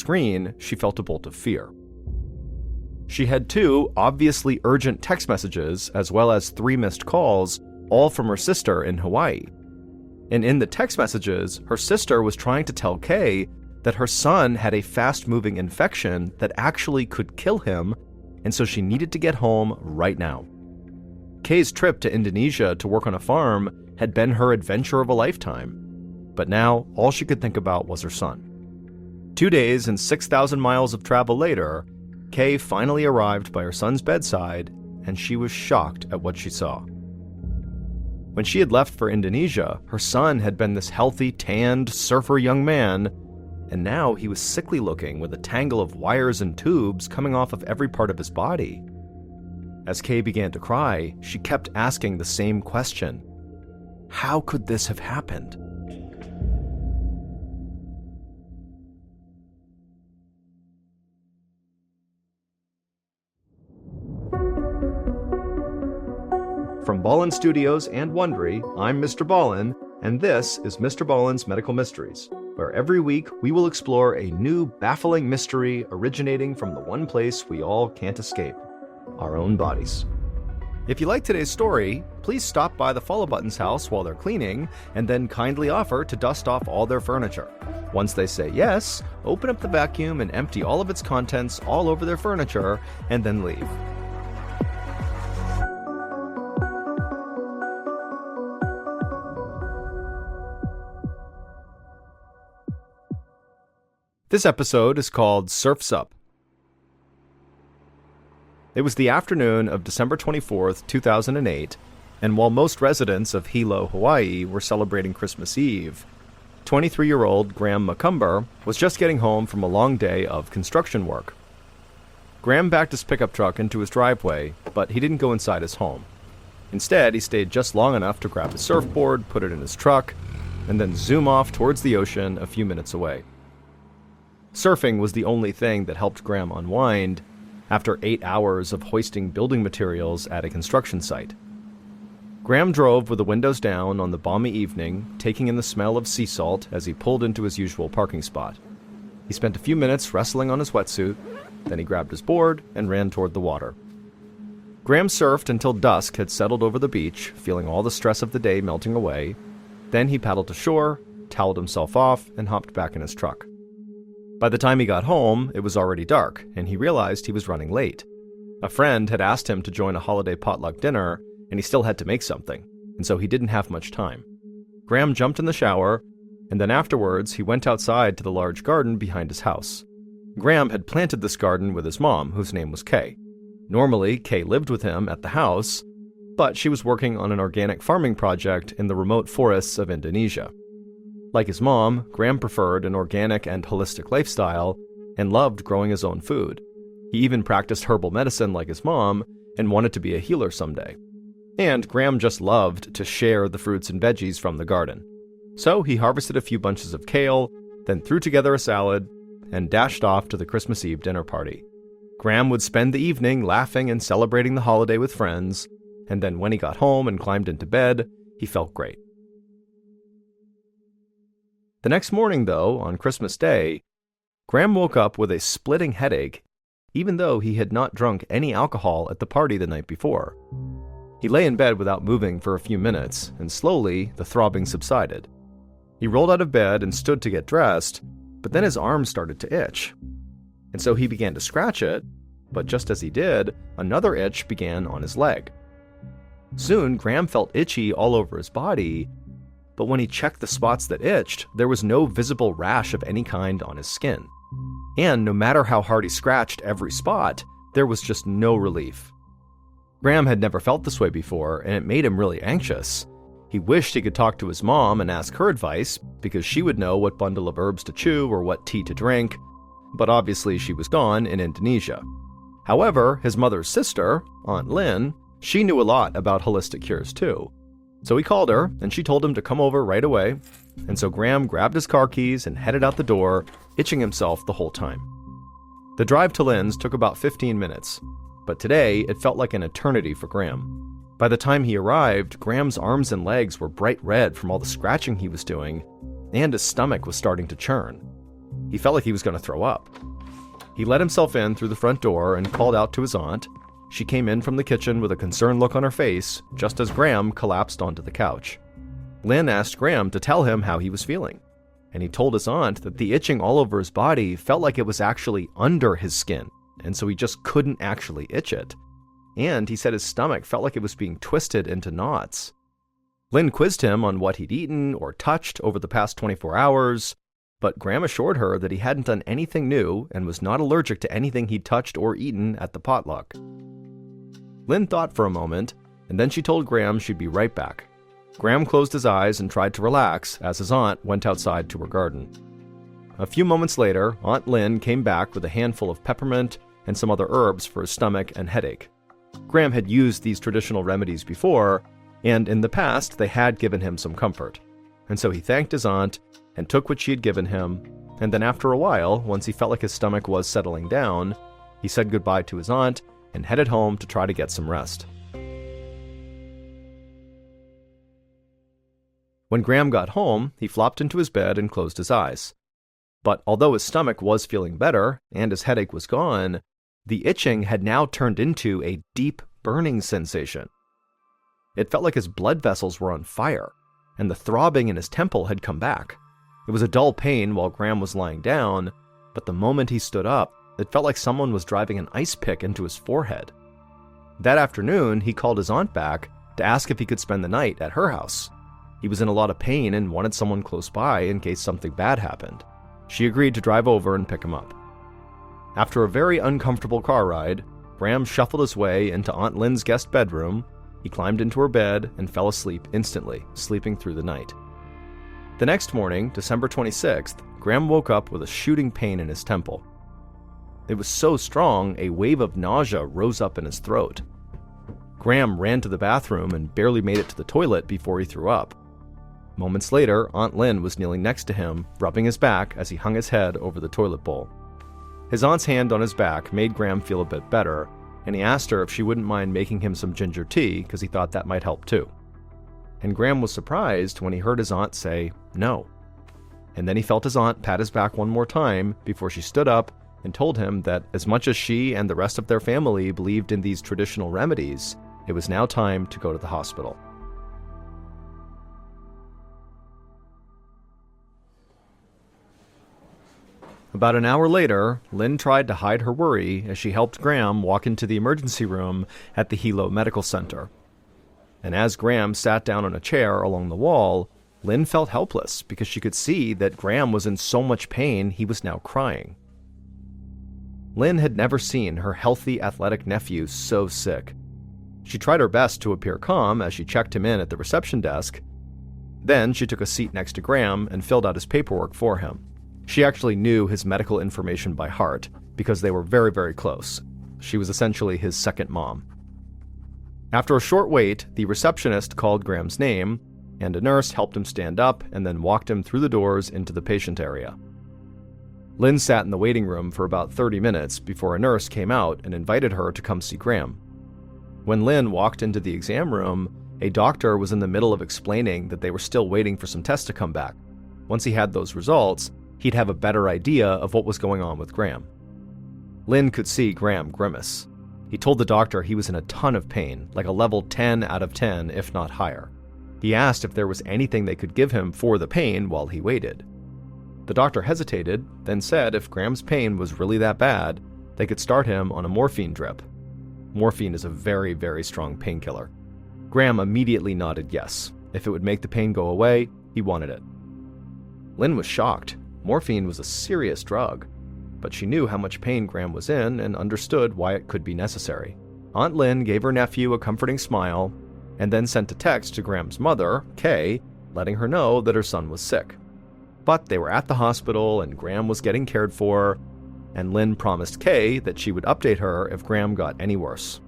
screen, she felt a bolt of fear. She had 2 obviously urgent text messages, as well as 3 missed calls, all from her sister in Hawaii. And in the text messages, her sister was trying to tell Kay that her son had a fast-moving infection that actually could kill him, and so she needed to get home right now. Kay's trip to Indonesia to work on a farm had been her adventure of a lifetime, but now all she could think about was her son. 2 days and 6,000 miles of travel later, Kay finally arrived by her son's bedside, and she was shocked at what she saw. When she had left for Indonesia, her son had been this healthy, tanned, surfer young man, and now he was sickly looking with a tangle of wires and tubes coming off of every part of his body. As Kay began to cry, she kept asking the same question. How could this have happened? From Ballen Studios and Wondery, I'm Mr. Ballen, and this is Mr. Ballen's Medical Mysteries, where every week we will explore a new baffling mystery originating from the one place we all can't escape, our own bodies. If you like today's story, please stop by the Follow Button's house while they're cleaning, and then kindly offer to dust off all their furniture. Once they say yes, open up the vacuum and empty all of its contents all over their furniture, and then leave. This episode is called Surf's Up. It was the afternoon of December 24th, 2008, and while most residents of Hilo, Hawaii were celebrating Christmas Eve, 23-year-old Graham McCumber was just getting home from a long day of construction work. Graham backed his pickup truck into his driveway, but he didn't go inside his home. Instead, he stayed just long enough to grab his surfboard, put it in his truck, and then zoom off towards the ocean a few minutes away. Surfing was the only thing that helped Graham unwind after 8 hours of hoisting building materials at a construction site. Graham drove with the windows down on the balmy evening, taking in the smell of sea salt as he pulled into his usual parking spot. He spent a few minutes wrestling on his wetsuit, then he grabbed his board and ran toward the water. Graham surfed until dusk had settled over the beach, feeling all the stress of the day melting away. Then he paddled to shore, toweled himself off, and hopped back in his truck. By the time he got home, it was already dark, and he realized he was running late. A friend had asked him to join a holiday potluck dinner, and he still had to make something, and so he didn't have much time. Graham jumped in the shower, and then afterwards he went outside to the large garden behind his house. Graham had planted this garden with his mom, whose name was Kay. Normally, Kay lived with him at the house, but she was working on an organic farming project in the remote forests of Indonesia. Like his mom, Graham preferred an organic and holistic lifestyle and loved growing his own food. He even practiced herbal medicine like his mom and wanted to be a healer someday. And Graham just loved to share the fruits and veggies from the garden. So he harvested a few bunches of kale, then threw together a salad, and dashed off to the Christmas Eve dinner party. Graham would spend the evening laughing and celebrating the holiday with friends, and then when he got home and climbed into bed, he felt great. The next morning, though, on Christmas Day, Graham woke up with a splitting headache, even though he had not drunk any alcohol at the party the night before. He lay in bed without moving for a few minutes, and slowly the throbbing subsided. He rolled out of bed and stood to get dressed, but then his arm started to itch. And so he began to scratch it, but just as he did, another itch began on his leg. Soon, Graham felt itchy all over his body, but when he checked the spots that itched, there was no visible rash of any kind on his skin. And no matter how hard he scratched every spot, there was just no relief. Graham had never felt this way before, and it made him really anxious. He wished he could talk to his mom and ask her advice, because she would know what bundle of herbs to chew or what tea to drink, but obviously she was gone in Indonesia. However, his mother's sister, Aunt Lynn, she knew a lot about holistic cures too. So he called her, and she told him to come over right away, and so Graham grabbed his car keys and headed out the door, itching himself the whole time. The drive to Lynn's took about 15 minutes, but today it felt like an eternity for Graham. By the time he arrived, Graham's arms and legs were bright red from all the scratching he was doing, and his stomach was starting to churn. He felt like he was going to throw up. He let himself in through the front door and called out to his aunt. She came in from the kitchen with a concerned look on her face, just as Graham collapsed onto the couch. Lynn asked Graham to tell him how he was feeling, and he told his aunt that the itching all over his body felt like it was actually under his skin, and so he just couldn't actually itch it. And he said his stomach felt like it was being twisted into knots. Lynn quizzed him on what he'd eaten or touched over the past 24 hours, but Graham assured her that he hadn't done anything new and was not allergic to anything he'd touched or eaten at the potluck. Lynn thought for a moment, and then she told Graham she'd be right back. Graham closed his eyes and tried to relax as his aunt went outside to her garden. A few moments later, Aunt Lynn came back with a handful of peppermint and some other herbs for his stomach and headache. Graham had used these traditional remedies before, and in the past they had given him some comfort. And so he thanked his aunt and took what she had given him, and then after a while, once he felt like his stomach was settling down, he said goodbye to his aunt and headed home to try to get some rest. When Graham got home, he flopped into his bed and closed his eyes. But although his stomach was feeling better and his headache was gone, the itching had now turned into a deep burning sensation. It felt like his blood vessels were on fire, and the throbbing in his temple had come back. It was a dull pain while Graham was lying down, but the moment he stood up, it felt like someone was driving an ice pick into his forehead. That afternoon, he called his aunt back to ask if he could spend the night at her house. He was in a lot of pain and wanted someone close by in case something bad happened. She agreed to drive over and pick him up. After a very uncomfortable car ride, Graham shuffled his way into Aunt Lynn's guest bedroom. He climbed into her bed and fell asleep instantly, sleeping through the night. The next morning, December 26th, Graham woke up with a shooting pain in his temple. It was so strong, a wave of nausea rose up in his throat. Graham ran to the bathroom and barely made it to the toilet before he threw up. Moments later, Aunt Lynn was kneeling next to him, rubbing his back as he hung his head over the toilet bowl. His aunt's hand on his back made Graham feel a bit better, and he asked her if she wouldn't mind making him some ginger tea because he thought that might help too. And Graham was surprised when he heard his aunt say no. And then he felt his aunt pat his back one more time before she stood up and told him that as much as she and the rest of their family believed in these traditional remedies, it was now time to go to the hospital. About an hour later, Lynn tried to hide her worry as she helped Graham walk into the emergency room at the Hilo Medical Center. And as Graham sat down on a chair along the wall, Lynn felt helpless because she could see that Graham was in so much pain he was now crying. Lynn had never seen her healthy, athletic nephew so sick. She tried her best to appear calm as she checked him in at the reception desk. Then she took a seat next to Graham and filled out his paperwork for him. She actually knew his medical information by heart because they were very, very close. She was essentially his second mom. After a short wait, the receptionist called Graham's name, and a nurse helped him stand up and then walked him through the doors into the patient area. Lynn sat in the waiting room for about 30 minutes before a nurse came out and invited her to come see Graham. When Lynn walked into the exam room, a doctor was in the middle of explaining that they were still waiting for some tests to come back. Once he had those results, he'd have a better idea of what was going on with Graham. Lynn could see Graham grimace. He told the doctor he was in a ton of pain, like a level 10 out of 10, if not higher. He asked if there was anything they could give him for the pain while he waited. The doctor hesitated, then said if Graham's pain was really that bad, they could start him on a morphine drip. Morphine is a very, very strong painkiller. Graham immediately nodded yes. If it would make the pain go away, he wanted it. Lynn was shocked. Morphine was a serious drug, but she knew how much pain Graham was in and understood why it could be necessary. Aunt Lynn gave her nephew a comforting smile and then sent a text to Graham's mother, Kay, letting her know that her son was sick. But they were at the hospital and Graham was getting cared for, and Lynn promised Kay that she would update her if Graham got any worse.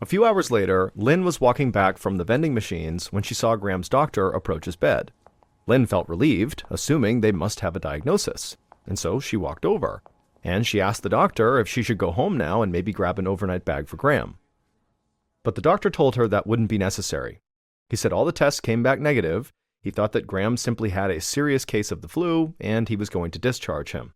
A few hours later, Lynn was walking back from the vending machines when she saw Graham's doctor approach his bed. Lynn felt relieved, assuming they must have a diagnosis, and so she walked over, and she asked the doctor if she should go home now and maybe grab an overnight bag for Graham. But the doctor told her that wouldn't be necessary. He said all the tests came back negative, He thought that Graham simply had a serious case of the flu, and he was going to discharge him.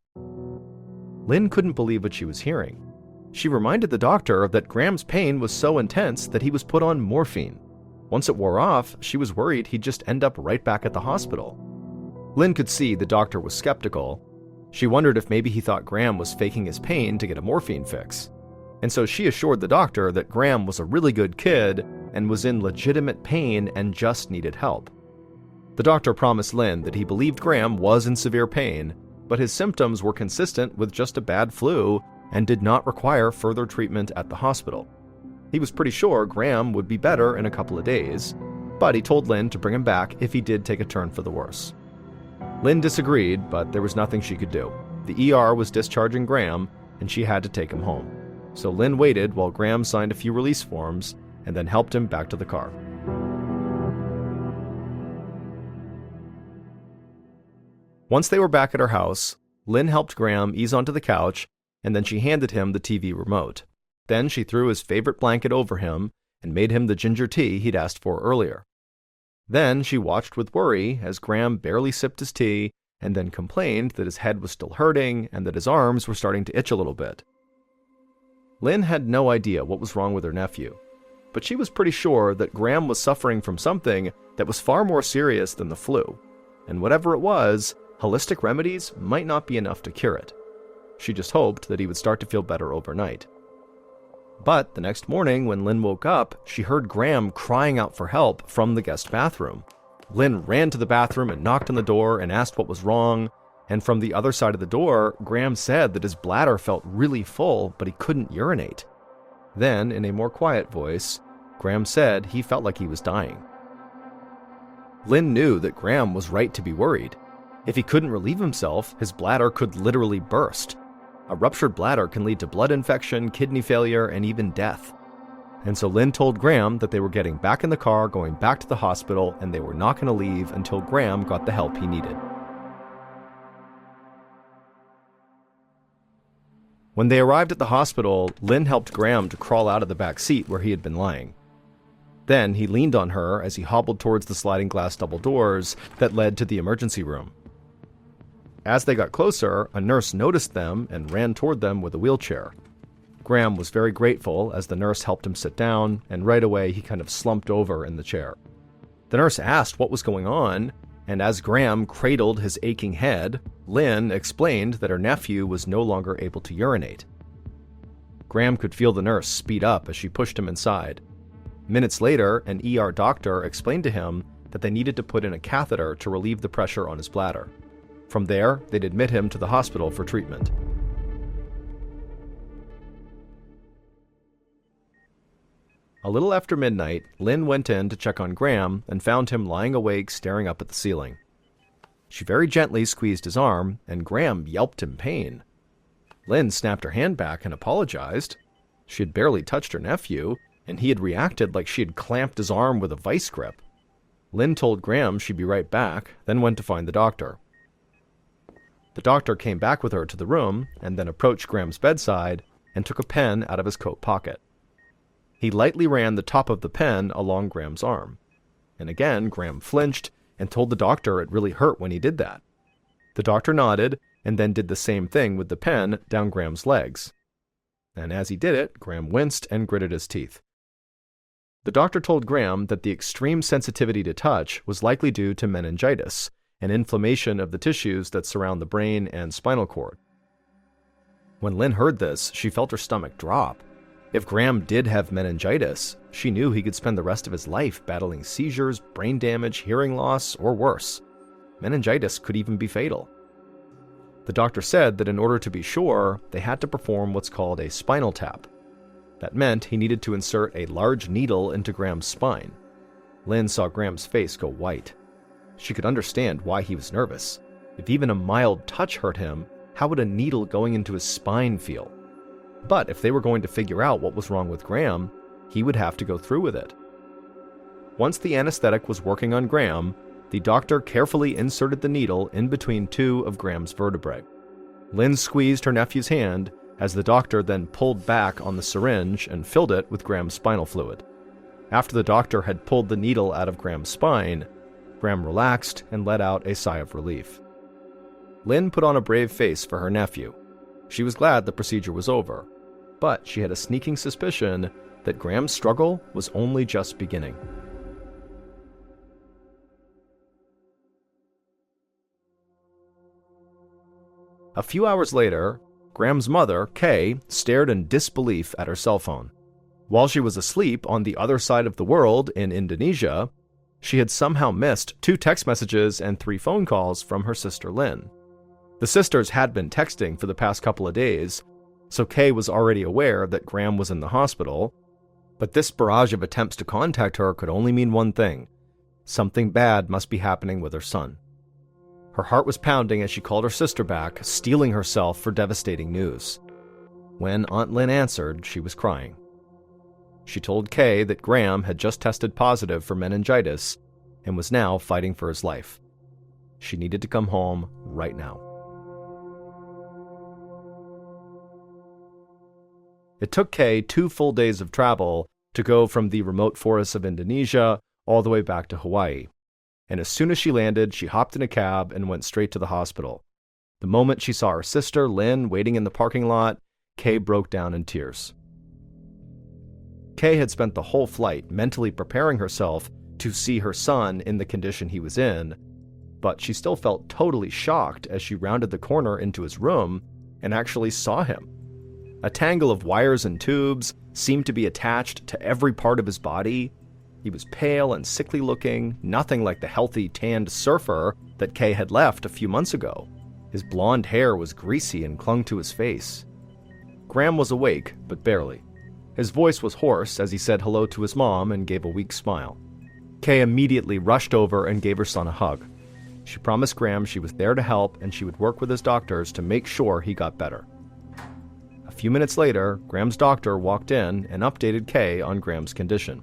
Lynn couldn't believe what she was hearing. She reminded the doctor that Graham's pain was so intense that he was put on morphine. Once it wore off, she was worried he'd just end up right back at the hospital. Lynn could see the doctor was skeptical. She wondered if maybe he thought Graham was faking his pain to get a morphine fix. And so she assured the doctor that Graham was a really good kid and was in legitimate pain and just needed help. The doctor promised Lynn that he believed Graham was in severe pain, but his symptoms were consistent with just a bad flu and did not require further treatment at the hospital. He was pretty sure Graham would be better in a couple of days, but he told Lynn to bring him back if he did take a turn for the worse. Lynn disagreed, but there was nothing she could do. The ER was discharging Graham, and she had to take him home. So Lynn waited while Graham signed a few release forms and then helped him back to the car. Once they were back at her house, Lynn helped Graham ease onto the couch, and then she handed him the TV remote. Then she threw his favorite blanket over him and made him the ginger tea he'd asked for earlier. Then she watched with worry as Graham barely sipped his tea and then complained that his head was still hurting and that his arms were starting to itch a little bit. Lynn had no idea what was wrong with her nephew, but she was pretty sure that Graham was suffering from something that was far more serious than the flu, and whatever it was, holistic remedies might not be enough to cure it. She just hoped that he would start to feel better overnight. But the next morning, when Lynn woke up, she heard Graham crying out for help from the guest bathroom. Lynn ran to the bathroom and knocked on the door and asked what was wrong, and from the other side of the door, Graham said that his bladder felt really full, but he couldn't urinate. Then, in a more quiet voice, Graham said he felt like he was dying. Lynn knew that Graham was right to be worried. If he couldn't relieve himself, his bladder could literally burst. A ruptured bladder can lead to blood infection, kidney failure, and even death. And so Lynn told Graham that they were getting back in the car, going back to the hospital, and they were not going to leave until Graham got the help he needed. When they arrived at the hospital, Lynn helped Graham to crawl out of the back seat where he had been lying. Then he leaned on her as he hobbled towards the sliding glass double doors that led to the emergency room. As they got closer, a nurse noticed them and ran toward them with a wheelchair. Graham was very grateful as the nurse helped him sit down, and right away he kind of slumped over in the chair. The nurse asked what was going on, and as Graham cradled his aching head, Lynn explained that her nephew was no longer able to urinate. Graham could feel the nurse speed up as she pushed him inside. Minutes later, an ER doctor explained to him that they needed to put in a catheter to relieve the pressure on his bladder. From there, they'd admit him to the hospital for treatment. A little after midnight, Lynn went in to check on Graham and found him lying awake staring up at the ceiling. She very gently squeezed his arm, and Graham yelped in pain. Lynn snapped her hand back and apologized. She had barely touched her nephew, and he had reacted like she had clamped his arm with a vice grip. Lynn told Graham she'd be right back, then went to find the doctor. The doctor came back with her to the room and then approached Graham's bedside and took a pen out of his coat pocket. He lightly ran the top of the pen along Graham's arm. And again, Graham flinched and told the doctor it really hurt when he did that. The doctor nodded and then did the same thing with the pen down Graham's legs. And as he did it, Graham winced and gritted his teeth. The doctor told Graham that the extreme sensitivity to touch was likely due to meningitis, an inflammation of the tissues that surround the brain and spinal cord. When Lynn heard this, she felt her stomach drop. If Graham did have meningitis, she knew he could spend the rest of his life battling seizures, brain damage, hearing loss, or worse. Meningitis could even be fatal. The doctor said that in order to be sure, they had to perform what's called a spinal tap. That meant he needed to insert a large needle into Graham's spine. Lynn saw Graham's face go white. She could understand why he was nervous. If even a mild touch hurt him, how would a needle going into his spine feel? But if they were going to figure out what was wrong with Graham, he would have to go through with it. Once the anesthetic was working on Graham, the doctor carefully inserted the needle in between two of Graham's vertebrae. Lynn squeezed her nephew's hand as the doctor then pulled back on the syringe and filled it with Graham's spinal fluid. After the doctor had pulled the needle out of Graham's spine, Graham relaxed and let out a sigh of relief. Lynn put on a brave face for her nephew. She was glad the procedure was over, but she had a sneaking suspicion that Graham's struggle was only just beginning. A few hours later, Graham's mother, Kay, stared in disbelief at her cell phone. While she was asleep on the other side of the world in Indonesia, she had somehow missed 2 text messages and 3 phone calls from her sister Lynn. The sisters had been texting for the past couple of days, so Kay was already aware that Graham was in the hospital, but this barrage of attempts to contact her could only mean one thing: something bad must be happening with her son. Her heart was pounding as she called her sister back, steeling herself for devastating news. When Aunt Lynn answered, she was crying. She told Kay that Graham had just tested positive for meningitis and was now fighting for his life. She needed to come home right now. It took Kay 2 full days of travel to go from the remote forests of Indonesia all the way back to Hawaii. And as soon as she landed, she hopped in a cab and went straight to the hospital. The moment she saw her sister, Lynn, waiting in the parking lot, Kay broke down in tears. Kay had spent the whole flight mentally preparing herself to see her son in the condition he was in, but she still felt totally shocked as she rounded the corner into his room and actually saw him. A tangle of wires and tubes seemed to be attached to every part of his body. He was pale and sickly looking, nothing like the healthy, tanned surfer that Kay had left a few months ago. His blonde hair was greasy and clung to his face. Graham was awake, but barely. His voice was hoarse as he said hello to his mom and gave a weak smile. Kay immediately rushed over and gave her son a hug. She promised Graham she was there to help and she would work with his doctors to make sure he got better. A few minutes later, Graham's doctor walked in and updated Kay on Graham's condition.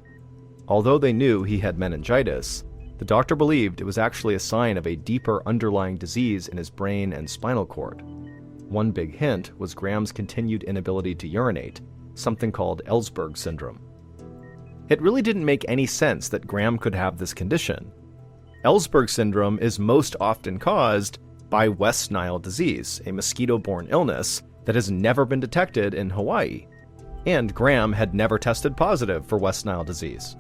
Although they knew he had meningitis, the doctor believed it was actually a sign of a deeper underlying disease in his brain and spinal cord. One big hint was Graham's continued inability to urinate, something called Ellsberg syndrome. It really didn't make any sense that Graham could have this condition. Ellsberg syndrome is most often caused by West Nile disease, a mosquito-borne illness that has never been detected in Hawaii, and Graham had never tested positive for West Nile disease.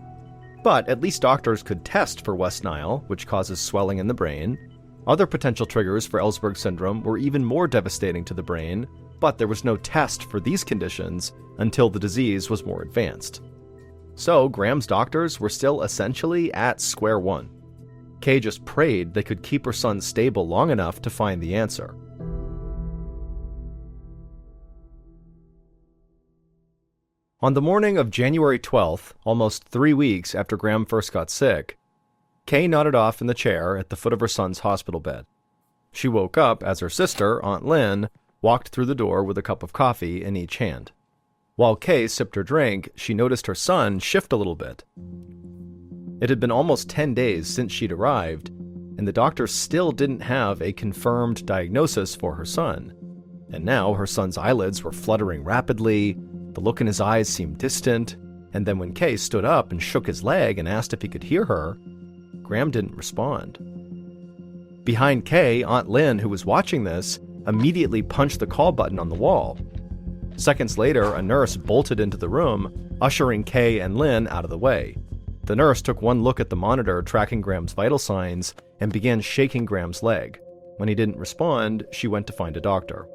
But at least doctors could test for West Nile, which causes swelling in the brain. Other potential triggers for Ellsberg syndrome were even more devastating to the brain, but there was no test for these conditions until the disease was more advanced. So Graham's doctors were still essentially at square one. Kay just prayed they could keep her son stable long enough to find the answer. On the morning of January 12th, almost 3 weeks after Graham first got sick, Kay nodded off in the chair at the foot of her son's hospital bed. She woke up as her sister, Aunt Lynn, walked through the door with a cup of coffee in each hand. While Kay sipped her drink, she noticed her son shift a little bit. It had been almost 10 days since she'd arrived, and the doctor still didn't have a confirmed diagnosis for her son. And now her son's eyelids were fluttering rapidly, the look in his eyes seemed distant, and then when Kay stood up and shook his leg and asked if he could hear her, Graham didn't respond. Behind Kay, Aunt Lynn, who was watching this, immediately punched the call button on the wall. Seconds later, a nurse bolted into the room, ushering Kay and Lynn out of the way. The nurse took one look at the monitor tracking Graham's vital signs and began shaking Graham's leg. When he didn't respond, she went to find a doctor.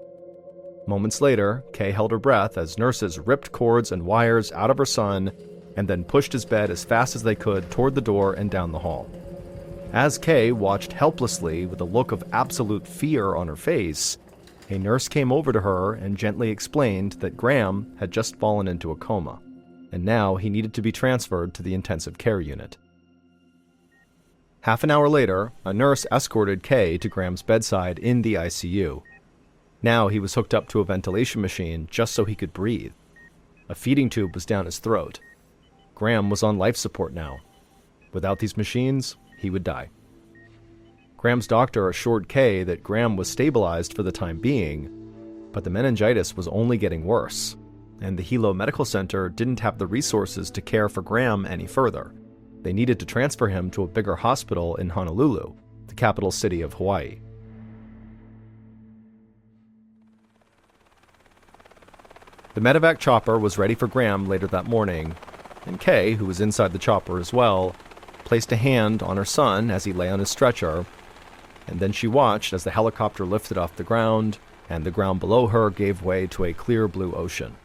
Moments later, Kay held her breath as nurses ripped cords and wires out of her son and then pushed his bed as fast as they could toward the door and down the hall. As Kay watched helplessly with a look of absolute fear on her face, a nurse came over to her and gently explained that Graham had just fallen into a coma, and now he needed to be transferred to the intensive care unit. Half an hour later, a nurse escorted Kay to Graham's bedside in the ICU. Now he was hooked up to a ventilation machine just so he could breathe. A feeding tube was down his throat. Graham was on life support now. Without these machines, he would die. Graham's doctor assured Kay that Graham was stabilized for the time being, but the meningitis was only getting worse, and the Hilo Medical Center didn't have the resources to care for Graham any further. They needed to transfer him to a bigger hospital in Honolulu, the capital city of Hawaii. The medevac chopper was ready for Graham later that morning, and Kay, who was inside the chopper as well, placed a hand on her son as he lay on his stretcher, and then she watched as the helicopter lifted off the ground, and the ground below her gave way to a clear blue ocean.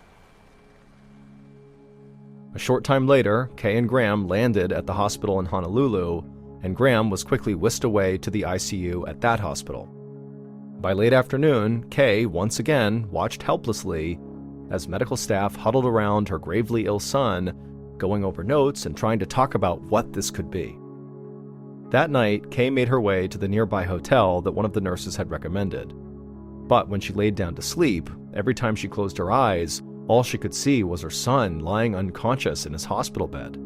A short time later, Kay and Graham landed at the hospital in Honolulu, and Graham was quickly whisked away to the ICU at that hospital. By late afternoon, Kay once again watched helplessly as medical staff huddled around her gravely ill son, going over notes and trying to talk about what this could be. That night, Kay made her way to the nearby hotel that one of the nurses had recommended. But when she laid down to sleep, every time she closed her eyes, all she could see was her son lying unconscious in his hospital bed.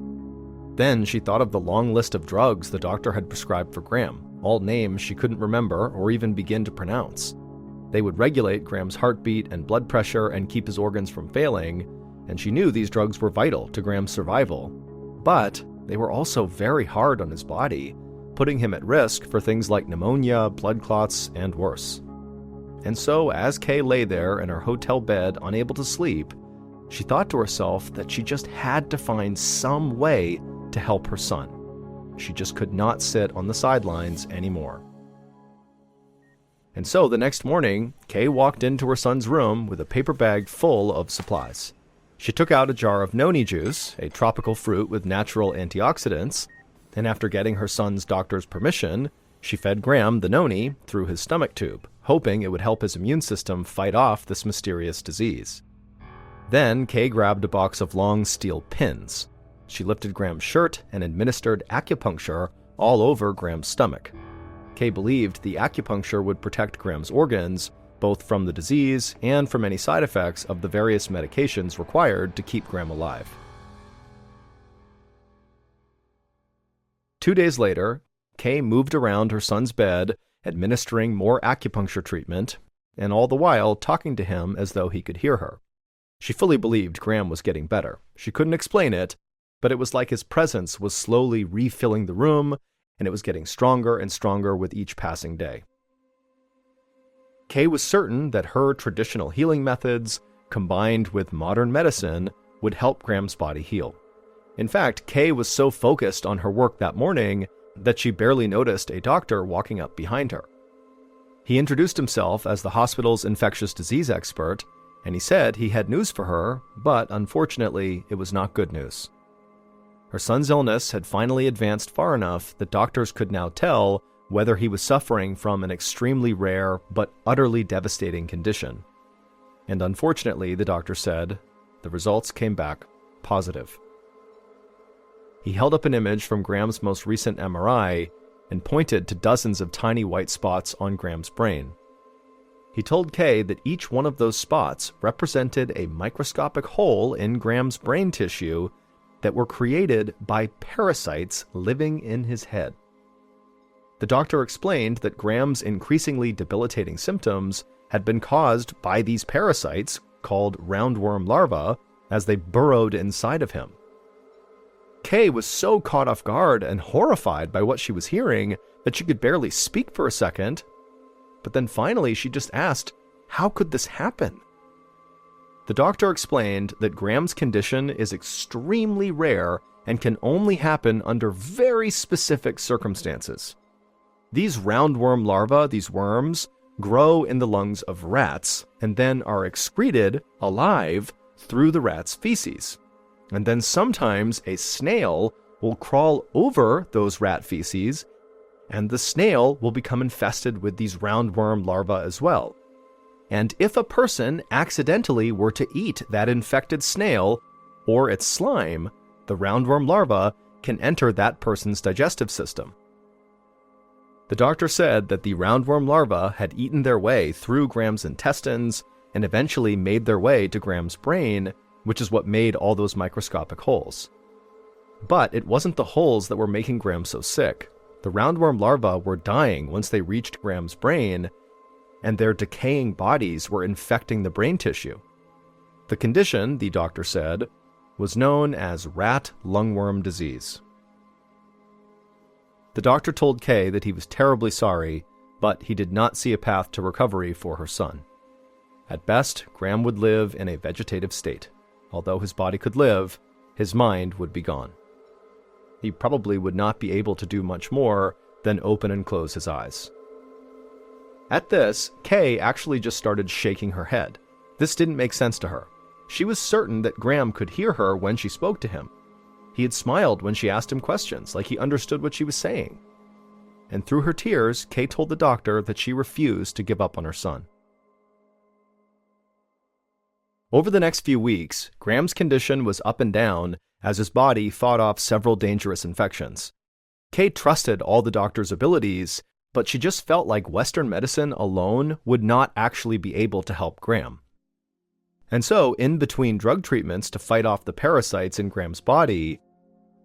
Then she thought of the long list of drugs the doctor had prescribed for Graham, all names she couldn't remember or even begin to pronounce. They would regulate Graham's heartbeat and blood pressure and keep his organs from failing, and she knew these drugs were vital to Graham's survival. But they were also very hard on his body, putting him at risk for things like pneumonia, blood clots, and worse. And so, as Kay lay there in her hotel bed, unable to sleep, she thought to herself that she just had to find some way to help her son. She just could not sit on the sidelines anymore. And so the next morning, Kay walked into her son's room with a paper bag full of supplies. She took out a jar of noni juice, a tropical fruit with natural antioxidants, and after getting her son's doctor's permission, she fed Graham the noni through his stomach tube, hoping it would help his immune system fight off this mysterious disease. Then Kay grabbed a box of long steel pins. She lifted Graham's shirt and administered acupuncture all over Graham's stomach. Kay believed the acupuncture would protect Graham's organs, both from the disease and from any side effects of the various medications required to keep Graham alive. 2 days later, Kay moved around her son's bed, administering more acupuncture treatment, and all the while talking to him as though he could hear her. She fully believed Graham was getting better. She couldn't explain it, but it was like his presence was slowly refilling the room, and it was getting stronger and stronger with each passing day. Kay was certain that her traditional healing methods, combined with modern medicine, would help Graham's body heal. In fact, Kay was so focused on her work that morning that she barely noticed a doctor walking up behind her. He introduced himself as the hospital's infectious disease expert, and he said he had news for her, but unfortunately, it was not good news. Her son's illness had finally advanced far enough that doctors could now tell whether he was suffering from an extremely rare but utterly devastating condition. And unfortunately, the doctor said, the results came back positive. He held up an image from Graham's most recent MRI and pointed to dozens of tiny white spots on Graham's brain. He told Kay that each one of those spots represented a microscopic hole in Graham's brain tissue that were created by parasites living in his head. The doctor explained that Graham's increasingly debilitating symptoms had been caused by these parasites, called roundworm larvae, as they burrowed inside of him. Kay was so caught off guard and horrified by what she was hearing that she could barely speak for a second, but then finally she just asked, how could this happen? The doctor explained that Graham's condition is extremely rare and can only happen under very specific circumstances. These roundworm larvae, these worms, grow in the lungs of rats and then are excreted alive through the rat's feces. And then sometimes a snail will crawl over those rat feces, and the snail will become infested with these roundworm larvae as well. And if a person accidentally were to eat that infected snail or its slime, the roundworm larva can enter that person's digestive system. The doctor said that the roundworm larvae had eaten their way through Graham's intestines and eventually made their way to Graham's brain, which is what made all those microscopic holes. But it wasn't the holes that were making Graham so sick. The roundworm larvae were dying once they reached Graham's brain, and their decaying bodies were infecting the brain tissue. The condition, the doctor said, was known as rat lungworm disease. The doctor told Kay that he was terribly sorry, but he did not see a path to recovery for her son. At best, Graham would live in a vegetative state. Although his body could live, his mind would be gone. He probably would not be able to do much more than open and close his eyes. At this, Kay actually just started shaking her head. This didn't make sense to her. She was certain that Graham could hear her when she spoke to him. He had smiled when she asked him questions, like he understood what she was saying. And through her tears, Kay told the doctor that she refused to give up on her son. Over the next few weeks, Graham's condition was up and down as his body fought off several dangerous infections. Kay trusted all the doctor's abilities, but she just felt like Western medicine alone would not actually be able to help Graham. And so, in between drug treatments to fight off the parasites in Graham's body,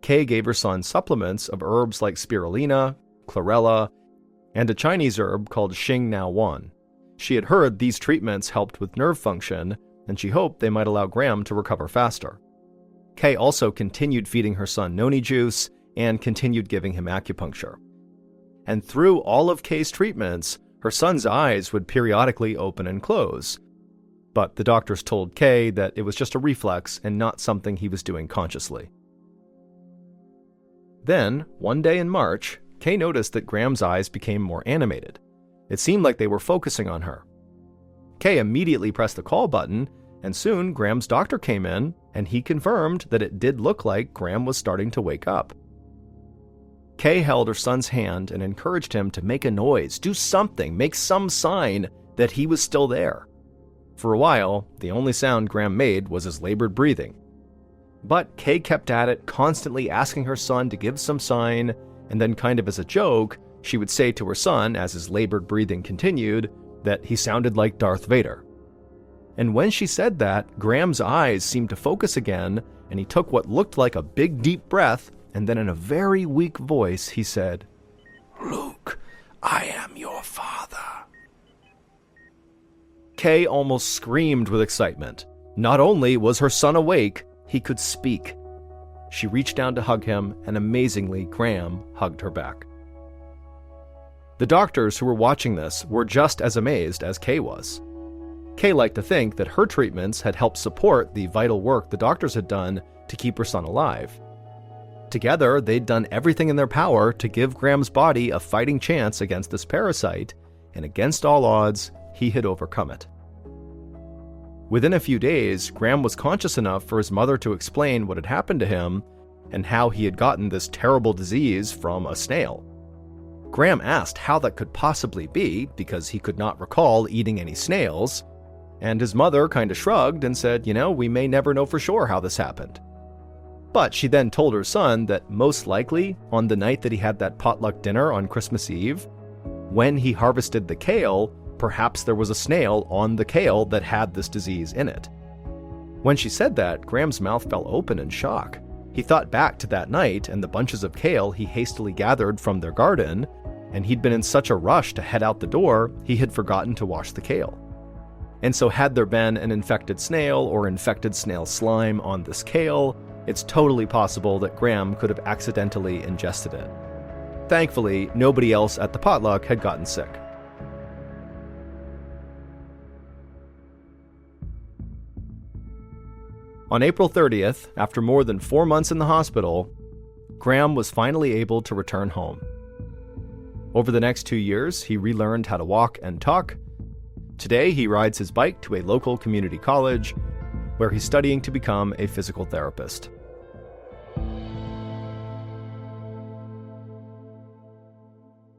Kay gave her son supplements of herbs like spirulina, chlorella, and a Chinese herb called Xing Nao Wan. She had heard these treatments helped with nerve function, and she hoped they might allow Graham to recover faster. Kay also continued feeding her son noni juice and continued giving him acupuncture. And through all of Kay's treatments, her son's eyes would periodically open and close. But the doctors told Kay that it was just a reflex and not something he was doing consciously. Then, one day in March, Kay noticed that Graham's eyes became more animated. It seemed like they were focusing on her. Kay immediately pressed the call button, and soon Graham's doctor came in, and he confirmed that it did look like Graham was starting to wake up. Kay held her son's hand and encouraged him to make a noise, do something, make some sign that he was still there. For a while, the only sound Graham made was his labored breathing. But Kay kept at it, constantly asking her son to give some sign, and then kind of as a joke, she would say to her son, as his labored breathing continued, that he sounded like Darth Vader. And when she said that, Graham's eyes seemed to focus again, and he took what looked like a big deep breath, and then in a very weak voice he said, "Luke, I am your father." Kay almost screamed with excitement. Not only was her son awake, he could speak. She reached down to hug him, and amazingly, Graham hugged her back. The doctors who were watching this were just as amazed as Kay was. Kay liked to think that her treatments had helped support the vital work the doctors had done to keep her son alive. Together, they'd done everything in their power to give Graham's body a fighting chance against this parasite, and against all odds, he had overcome it. Within a few days, Graham was conscious enough for his mother to explain what had happened to him and how he had gotten this terrible disease from a snail. Graham asked how that could possibly be, because he could not recall eating any snails, and his mother kind of shrugged and said, we may never know for sure how this happened. But she then told her son that most likely, on the night that he had that potluck dinner on Christmas Eve, when he harvested the kale, perhaps there was a snail on the kale that had this disease in it. When she said that, Graham's mouth fell open in shock. He thought back to that night and the bunches of kale he hastily gathered from their garden, and he'd been in such a rush to head out the door, he had forgotten to wash the kale. And so had there been an infected snail or infected snail slime on this kale, it's totally possible that Graham could have accidentally ingested it. Thankfully, nobody else at the potluck had gotten sick. On April 30th, after more than 4 months in the hospital, Graham was finally able to return home. Over the next 2 years, he relearned how to walk and talk. Today, he rides his bike to a local community college, where he's studying to become a physical therapist.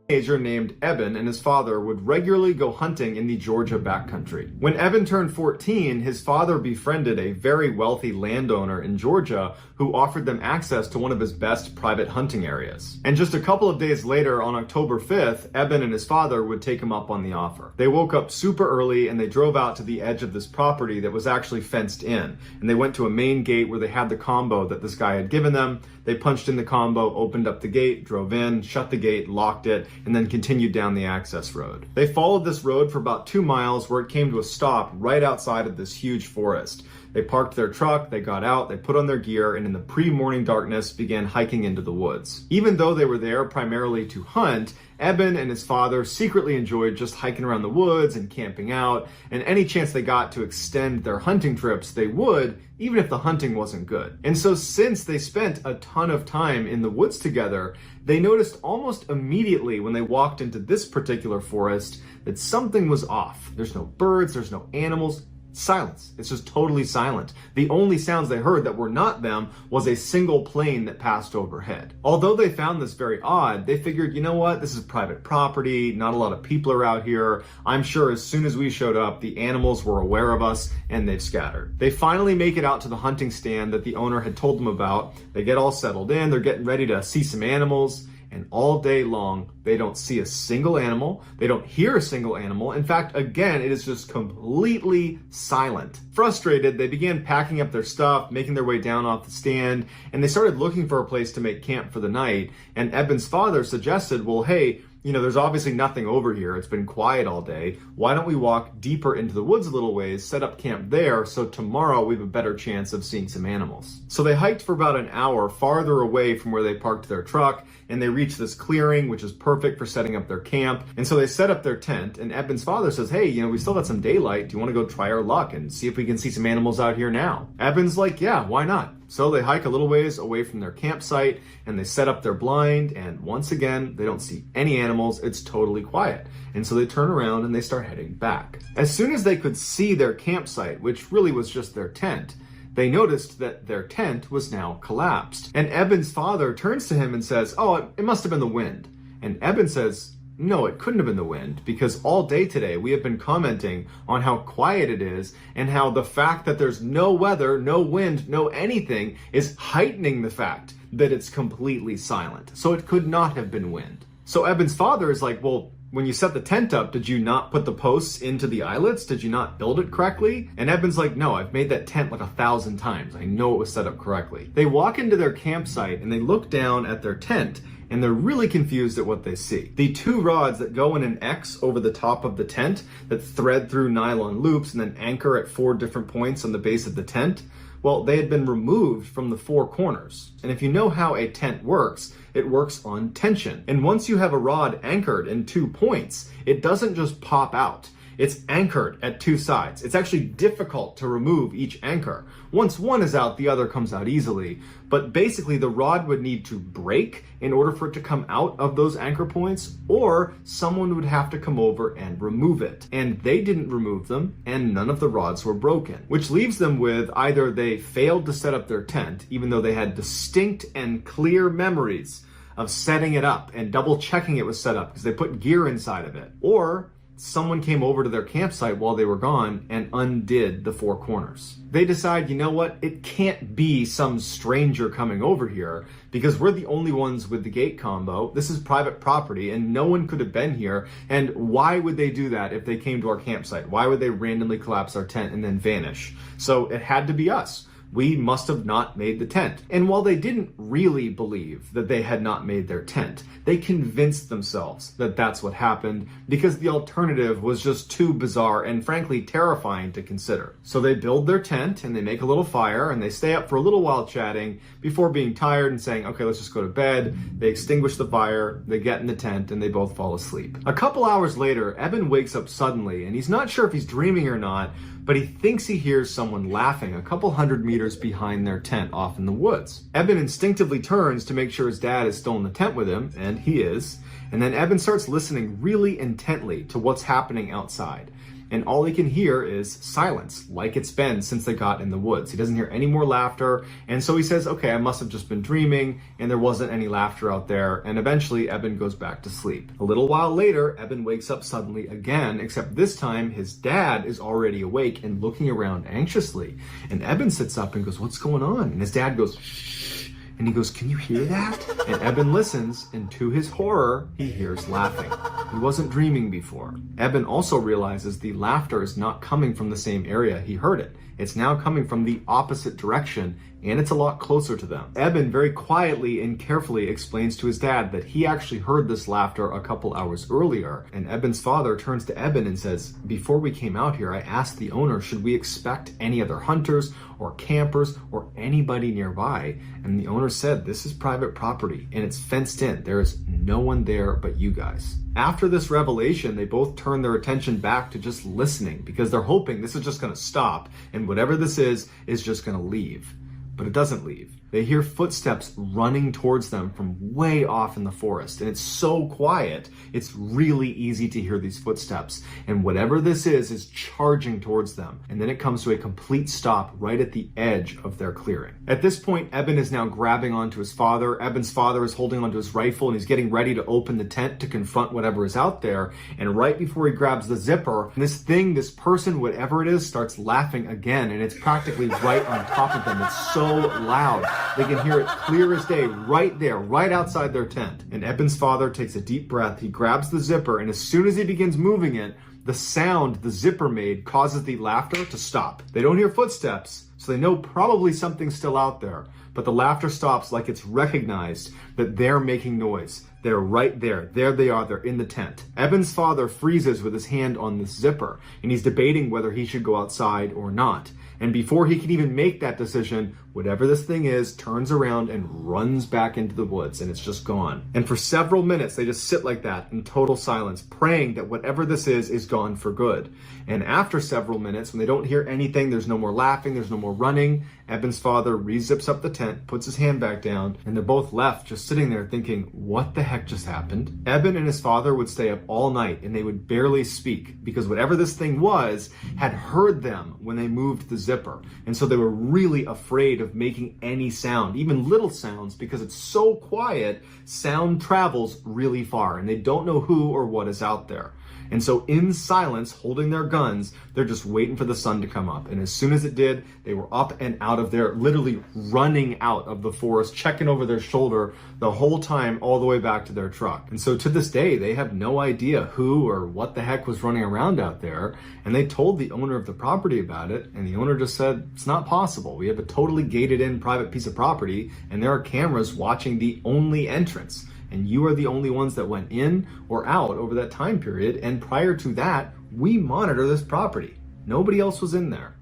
Teenager named Eben and his father would regularly go hunting in the Georgia backcountry. When Eben turned 14, his father befriended a very wealthy landowner in Georgia who offered them access to one of his best private hunting areas. And just a couple of days later, on October 5th, Eben and his father would take him up on the offer. They woke up super early and they drove out to the edge of this property that was actually fenced in. And they went to a main gate where they had the combo that this guy had given them. They punched in the combo, opened up the gate, drove in, shut the gate, locked it, and then continued down the access road. They followed this road for about 2 miles where it came to a stop right outside of this huge forest. They parked their truck, they got out, they put on their gear, and in the pre-morning darkness began hiking into the woods. Even though they were there primarily to hunt, Eben and his father secretly enjoyed just hiking around the woods and camping out, and any chance they got to extend their hunting trips, they would, even if the hunting wasn't good. And so since they spent a ton of time in the woods together, they noticed almost immediately when they walked into this particular forest that something was off. There's no birds, there's no animals. Silence. It's just totally silent. The only sounds they heard that were not them was a single plane that passed overhead. Although they found this very odd, they figured, you know what, this is private property, not a lot of people are out here. I'm sure as soon as we showed up, the animals were aware of us and they've scattered. They finally make it out to the hunting stand that the owner had told them about. They get all settled in, they're getting ready to see some animals. And all day long, they don't see a single animal. They don't hear a single animal. In fact, again, it is just completely silent. Frustrated, they began packing up their stuff, making their way down off the stand, and they started looking for a place to make camp for the night. And Eben's father suggested, well, hey, there's obviously nothing over here. It's been quiet all day. Why don't we walk deeper into the woods a little ways, set up camp there, so tomorrow we have a better chance of seeing some animals. So they hiked for about an hour farther away from where they parked their truck, and they reached this clearing, which is perfect for setting up their camp. And so they set up their tent, and Eben's father says, hey, we still got some daylight. Do you want to go try our luck and see if we can see some animals out here now? Eben's like, yeah, why not? So they hike a little ways away from their campsite and they set up their blind, and once again, they don't see any animals. It's totally quiet. And so they turn around and they start heading back. As soon as they could see their campsite, which really was just their tent, they noticed that their tent was now collapsed. And Eben's father turns to him and says, oh, it must have been the wind. And Eben says, no, it couldn't have been the wind, because all day today we have been commenting on how quiet it is and how the fact that there's no weather, no wind, no anything is heightening the fact that it's completely silent. So it could not have been wind. So Eben's father is like, well, when you set the tent up, did you not put the posts into the eyelets? Did you not build it correctly? And Eben's like, no, I've made that tent like 1,000 times. I know it was set up correctly. They walk into their campsite and they look down at their tent, and they're really confused at what they see. The two rods that go in an X over the top of the tent that thread through nylon loops and then anchor at 4 different points on the base of the tent, well, they had been removed from the 4 corners. And if you know how a tent works, it works on tension. And once you have a rod anchored in 2 points, it doesn't just pop out. It's anchored at 2 sides. It's actually difficult to remove each anchor. Once one is out, the other comes out easily. But basically, the rod would need to break in order for it to come out of those anchor points, or someone would have to come over and remove it. And they didn't remove them, and none of the rods were broken. Which leaves them with either they failed to set up their tent, even though they had distinct and clear memories of setting it up and double checking it was set up because they put gear inside of it, or someone came over to their campsite while they were gone and undid the 4 corners. They decide, you know what, it can't be some stranger coming over here because we're the only ones with the gate combo. This is private property and no one could have been here. And why would they do that if they came to our campsite? Why would they randomly collapse our tent and then vanish? So it had to be us. We must have not made the tent. And while they didn't really believe that they had not made their tent, they convinced themselves that that's what happened because the alternative was just too bizarre and frankly terrifying to consider. So they build their tent and they make a little fire and they stay up for a little while chatting before being tired and saying, okay, let's just go to bed. They extinguish the fire, they get in the tent, and they both fall asleep. A couple hours later, Eben wakes up suddenly and he's not sure if he's dreaming or not, but he thinks he hears someone laughing a couple hundred meters behind their tent off in the woods. Eben instinctively turns to make sure his dad is still in the tent with him, and he is. And then Eben starts listening really intently to what's happening outside. And all he can hear is silence, like it's been since they got in the woods. He doesn't hear any more laughter, and so he says, okay, I must have just been dreaming, and there wasn't any laughter out there, and eventually Eben goes back to sleep. A little while later, Eben wakes up suddenly again, except this time his dad is already awake and looking around anxiously. And Eben sits up and goes, what's going on? And his dad goes, shh. And he goes, can you hear that? And Eben listens, and to his horror, he hears laughing. He wasn't dreaming before. Eben also realizes the laughter is not coming from the same area he heard it. It's now coming from the opposite direction and it's a lot closer to them. Eben very quietly and carefully explains to his dad that he actually heard this laughter a couple hours earlier, and Eben's father turns to Eben and says, "Before we came out here, I asked the owner, should we expect any other hunters or campers or anybody nearby? And the owner said, this is private property and it's fenced in. There is no one there but you guys." After this revelation, they both turn their attention back to just listening because they're hoping this is just going to stop and whatever this is just going to leave. But it doesn't leave. They hear footsteps running towards them from way off in the forest, and it's so quiet, it's really easy to hear these footsteps. And whatever this is charging towards them. And then it comes to a complete stop right at the edge of their clearing. At this point, Eben is now grabbing onto his father. Eben's father is holding onto his rifle, and he's getting ready to open the tent to confront whatever is out there. And right before he grabs the zipper, this person, whatever it is, starts laughing again, and it's practically right on top of them. It's so loud. They can hear it clear as day right there, right outside their tent. And Eben's father takes a deep breath. He grabs the zipper, and as soon as he begins moving it, the sound the zipper made causes the laughter to stop. They don't hear footsteps, so they know probably something's still out there. But the laughter stops like it's recognized that they're making noise. They're right there. There they are. They're in the tent. Eben's father freezes with his hand on this zipper, and he's debating whether he should go outside or not. And before he can even make that decision, whatever this thing is turns around and runs back into the woods, and it's just gone. And for several minutes, they just sit like that in total silence, praying that whatever this is gone for good. And after several minutes, when they don't hear anything, there's no more laughing, there's no more running, Eben's father re-zips up the tent, puts his hand back down, and they're both left just sitting there thinking, what the heck just happened? Eben and his father would stay up all night, and they would barely speak, because whatever this thing was had heard them when they moved the zipper. And so they were really afraid of making any sound, even little sounds, because it's so quiet, sound travels really far, and they don't know who or what is out there. And so in silence, holding their guns, they're just waiting for the sun to come up. And as soon as it did, they were up and out of there, literally running out of the forest, checking over their shoulder the whole time, all the way back to their truck. And so to this day, they have no idea who or what the heck was running around out there. And they told the owner of the property about it. And the owner just said, it's not possible. We have a totally gated in private piece of property, and there are cameras watching the only entrance. And you are the only ones that went in or out over that time period. And prior to that, we monitor this property. Nobody else was in there.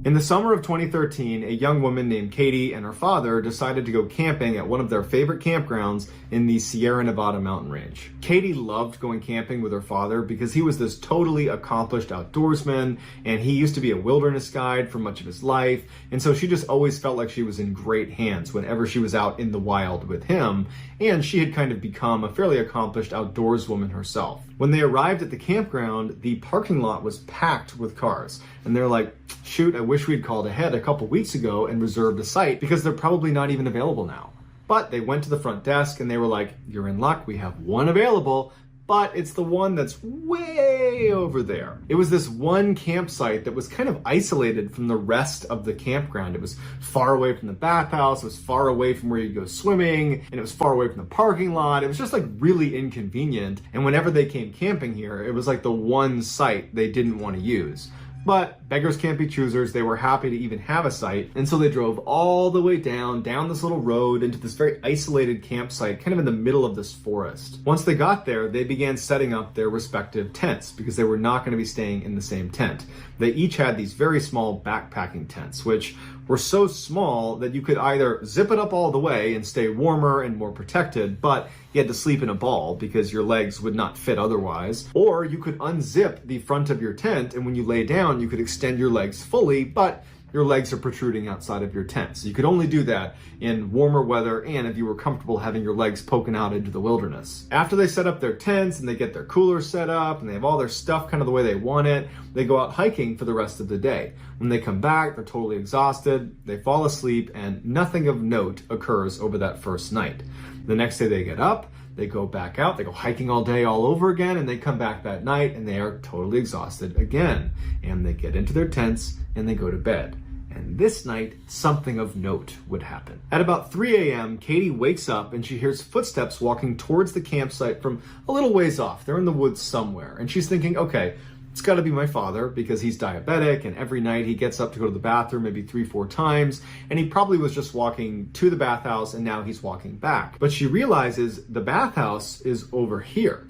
In the summer of 2013, a young woman named Katie and her father decided to go camping at one of their favorite campgrounds in the Sierra Nevada mountain range. Katie loved going camping with her father because he was this totally accomplished outdoorsman, and he used to be a wilderness guide for much of his life, and so she just always felt like she was in great hands whenever she was out in the wild with him, and she had kind of become a fairly accomplished outdoorswoman herself. When they arrived at the campground, the parking lot was packed with cars, and they're like, shoot, I wish we'd called ahead a couple weeks ago and reserved a site because they're probably not even available now. But they went to the front desk and they were like, you're in luck, we have one available, but it's the one that's way over there. It was this one campsite that was kind of isolated from the rest of the campground. It was far away from the bathhouse, it was far away from where you go swimming, and it was far away from the parking lot. It was just like really inconvenient. And whenever they came camping here, it was like the one site they didn't want to use. But beggars can't be choosers. They were happy to even have a site. And so they drove all the way down this little road into this very isolated campsite, kind of in the middle of this forest. Once they got there, they began setting up their respective tents because they were not going to be staying in the same tent. They each had these very small backpacking tents, which were so small that you could either zip it up all the way and stay warmer and more protected, but you had to sleep in a ball because your legs would not fit otherwise. Or you could unzip the front of your tent, and when you lay down, you could extend your legs fully, but your legs are protruding outside of your tent. So you could only do that in warmer weather and if you were comfortable having your legs poking out into the wilderness. After they set up their tents and they get their coolers set up and they have all their stuff kind of the way they want it, they go out hiking for the rest of the day. When they come back, they're totally exhausted, they fall asleep, and nothing of note occurs over that first night. The next day they get up, they go back out, they go hiking all day all over again, and they come back that night and they are totally exhausted again. And they get into their tents and they go to bed. And this night, something of note would happen. At about 3 a.m., Katie wakes up and she hears footsteps walking towards the campsite from a little ways off. They're in the woods somewhere. And she's thinking, okay, It's got to be my father because he's diabetic and every night he gets up to go to the bathroom maybe 3-4 times, and he probably was just walking to the bathhouse and now he's walking back. But she realizes the bathhouse is over here,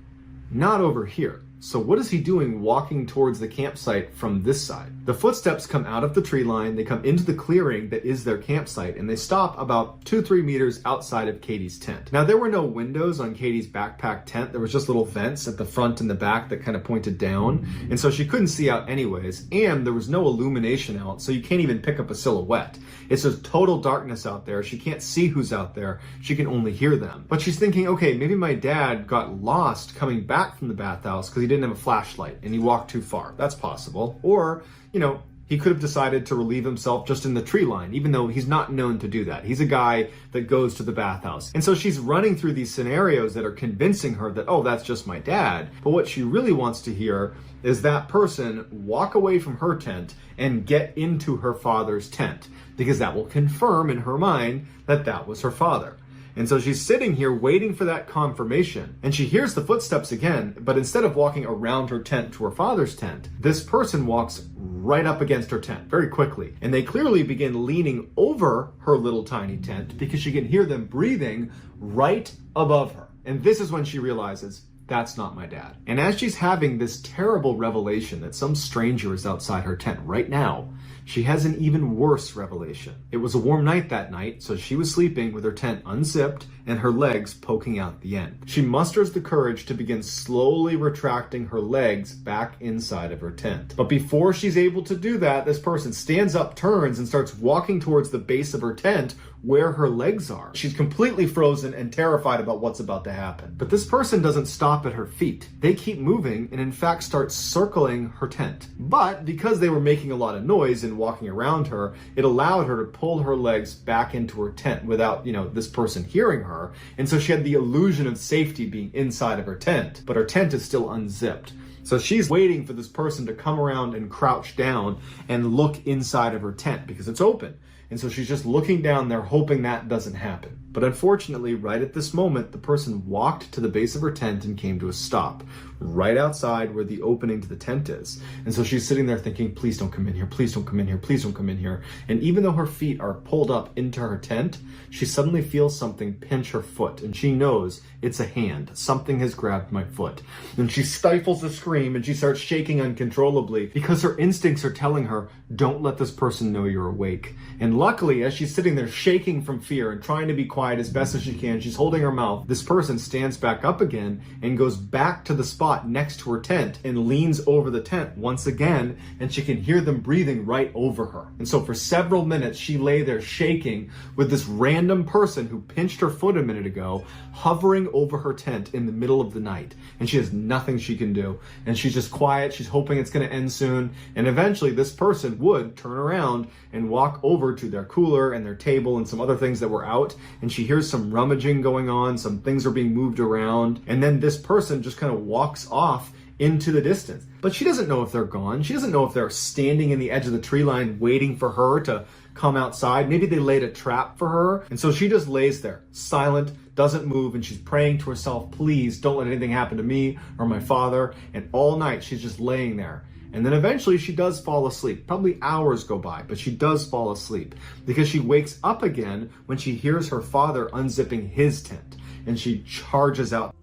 not over here. So what is he doing walking towards the campsite from this side? The footsteps come out of the tree line, they come into the clearing that is their campsite, and they stop about 2-3 meters outside of Katie's tent. Now, there were no windows on Katie's backpack tent. There was just little vents at the front and the back that kind of pointed down, and so she couldn't see out anyways, and there was no illumination out, so you can't even pick up a silhouette. It's just total darkness out there. She can't see who's out there. She can only hear them. But she's thinking, okay, maybe my dad got lost coming back from the bathhouse because he didn't have a flashlight and he walked too far. That's possible. Or, he could have decided to relieve himself just in the tree line, even though he's not known to do that. He's a guy that goes to the bathhouse. And so she's running through these scenarios that are convincing her that, oh, that's just my dad. But what she really wants to hear is that person walk away from her tent and get into her father's tent, because that will confirm in her mind that that was her father. And so she's sitting here waiting for that confirmation, and she hears the footsteps again, but instead of walking around her tent to her father's tent, this person walks right up against her tent very quickly. And they clearly begin leaning over her little tiny tent because she can hear them breathing right above her. And this is when she realizes, that's not my dad. And as she's having this terrible revelation that some stranger is outside her tent right now, she has an even worse revelation. It was a warm night that night, so she was sleeping with her tent unzipped and her legs poking out the end. She musters the courage to begin slowly retracting her legs back inside of her tent. But before she's able to do that, this person stands up, turns, and starts walking towards the base of her tent where her legs are. She's completely frozen and terrified about what's about to happen. But this person doesn't stop at her feet. They keep moving and in fact start circling her tent. But because they were making a lot of noise and walking around her, it allowed her to pull her legs back into her tent without, this person hearing her. And so she had the illusion of safety being inside of her tent, but her tent is still unzipped. So she's waiting for this person to come around and crouch down and look inside of her tent because it's open. And so she's just looking down there hoping that doesn't happen. But unfortunately, right at this moment, the person walked to the base of her tent and came to a stop, right outside where the opening to the tent is. And so she's sitting there thinking, please don't come in here, please don't come in here, please don't come in here. And even though her feet are pulled up into her tent, she suddenly feels something pinch her foot, and she knows it's a hand. Something has grabbed my foot. And she stifles a scream and she starts shaking uncontrollably because her instincts are telling her, don't let this person know you're awake. And luckily, as she's sitting there shaking from fear and trying to be quiet as best as she can, she's holding her mouth, this person stands back up again and goes back to the spot next to her tent and leans over the tent once again, and she can hear them breathing right over her. And so for several minutes, she lay there shaking with this random person who pinched her foot a minute ago, hovering over her tent in the middle of the night. And she has nothing she can do. And she's just quiet. She's hoping it's going to end soon. And eventually this person would turn around and walk over to their cooler and their table and some other things that were out. And she hears some rummaging going on. Some things are being moved around. And then this person just kind of walks off into the distance. But she doesn't know if they're gone. She doesn't know if they're standing in the edge of the tree line waiting for her to come outside. Maybe they laid a trap for her. And so she just lays there, silent, doesn't move, and she's praying to herself, please don't let anything happen to me or my father. And all night she's just laying there. And then eventually she does fall asleep. Probably hours go by, but she does fall asleep because she wakes up again when she hears her father unzipping his tent, and she charges out.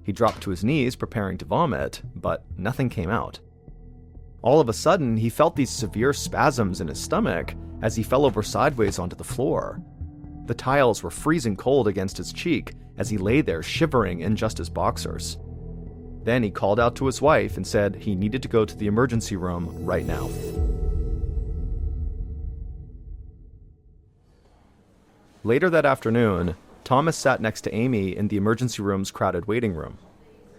He dropped to his knees, preparing to vomit, but nothing came out. All of a sudden, he felt these severe spasms in his stomach as he fell over sideways onto the floor. The tiles were freezing cold against his cheek as he lay there shivering in just his boxers. Then he called out to his wife and said he needed to go to the emergency room right now. Later that afternoon, Thomas sat next to Amy in the emergency room's crowded waiting room.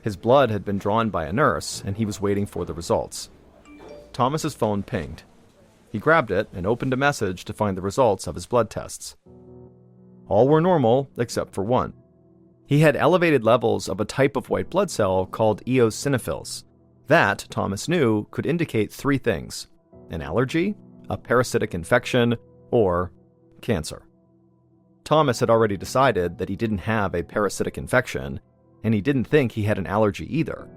His blood had been drawn by a nurse, and he was waiting for the results. Thomas's phone pinged. He grabbed it and opened a message to find the results of his blood tests. All were normal except for one. He had elevated levels of a type of white blood cell called eosinophils. That, Thomas knew, could indicate three things: an allergy, a parasitic infection, or cancer. Thomas had already decided that he didn't have a parasitic infection, and he didn't think he had an allergy either.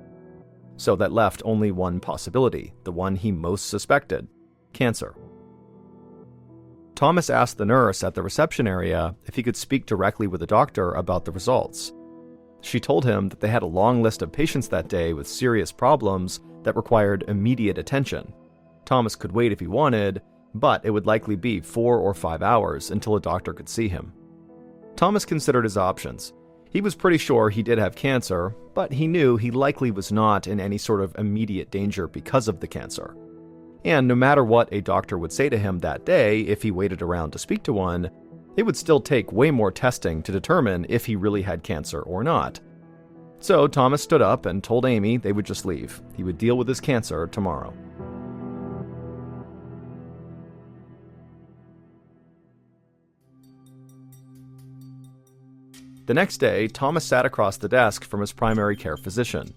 so that left only one possibility, the one he most suspected: cancer. Thomas asked the nurse at the reception area if he could speak directly with the doctor about the results. She told him that they had a long list of patients that day with serious problems that required immediate attention. Thomas could wait if he wanted, but it would likely be 4 or 5 hours until a doctor could see him. Thomas considered his options. He was pretty sure he did have cancer, but he knew he likely was not in any sort of immediate danger because of the cancer. And no matter what a doctor would say to him that day if he waited around to speak to one, it would still take way more testing to determine if he really had cancer or not. So Thomas stood up and told Amy they would just leave. He would deal with his cancer tomorrow. The next day, Thomas sat across the desk from his primary care physician.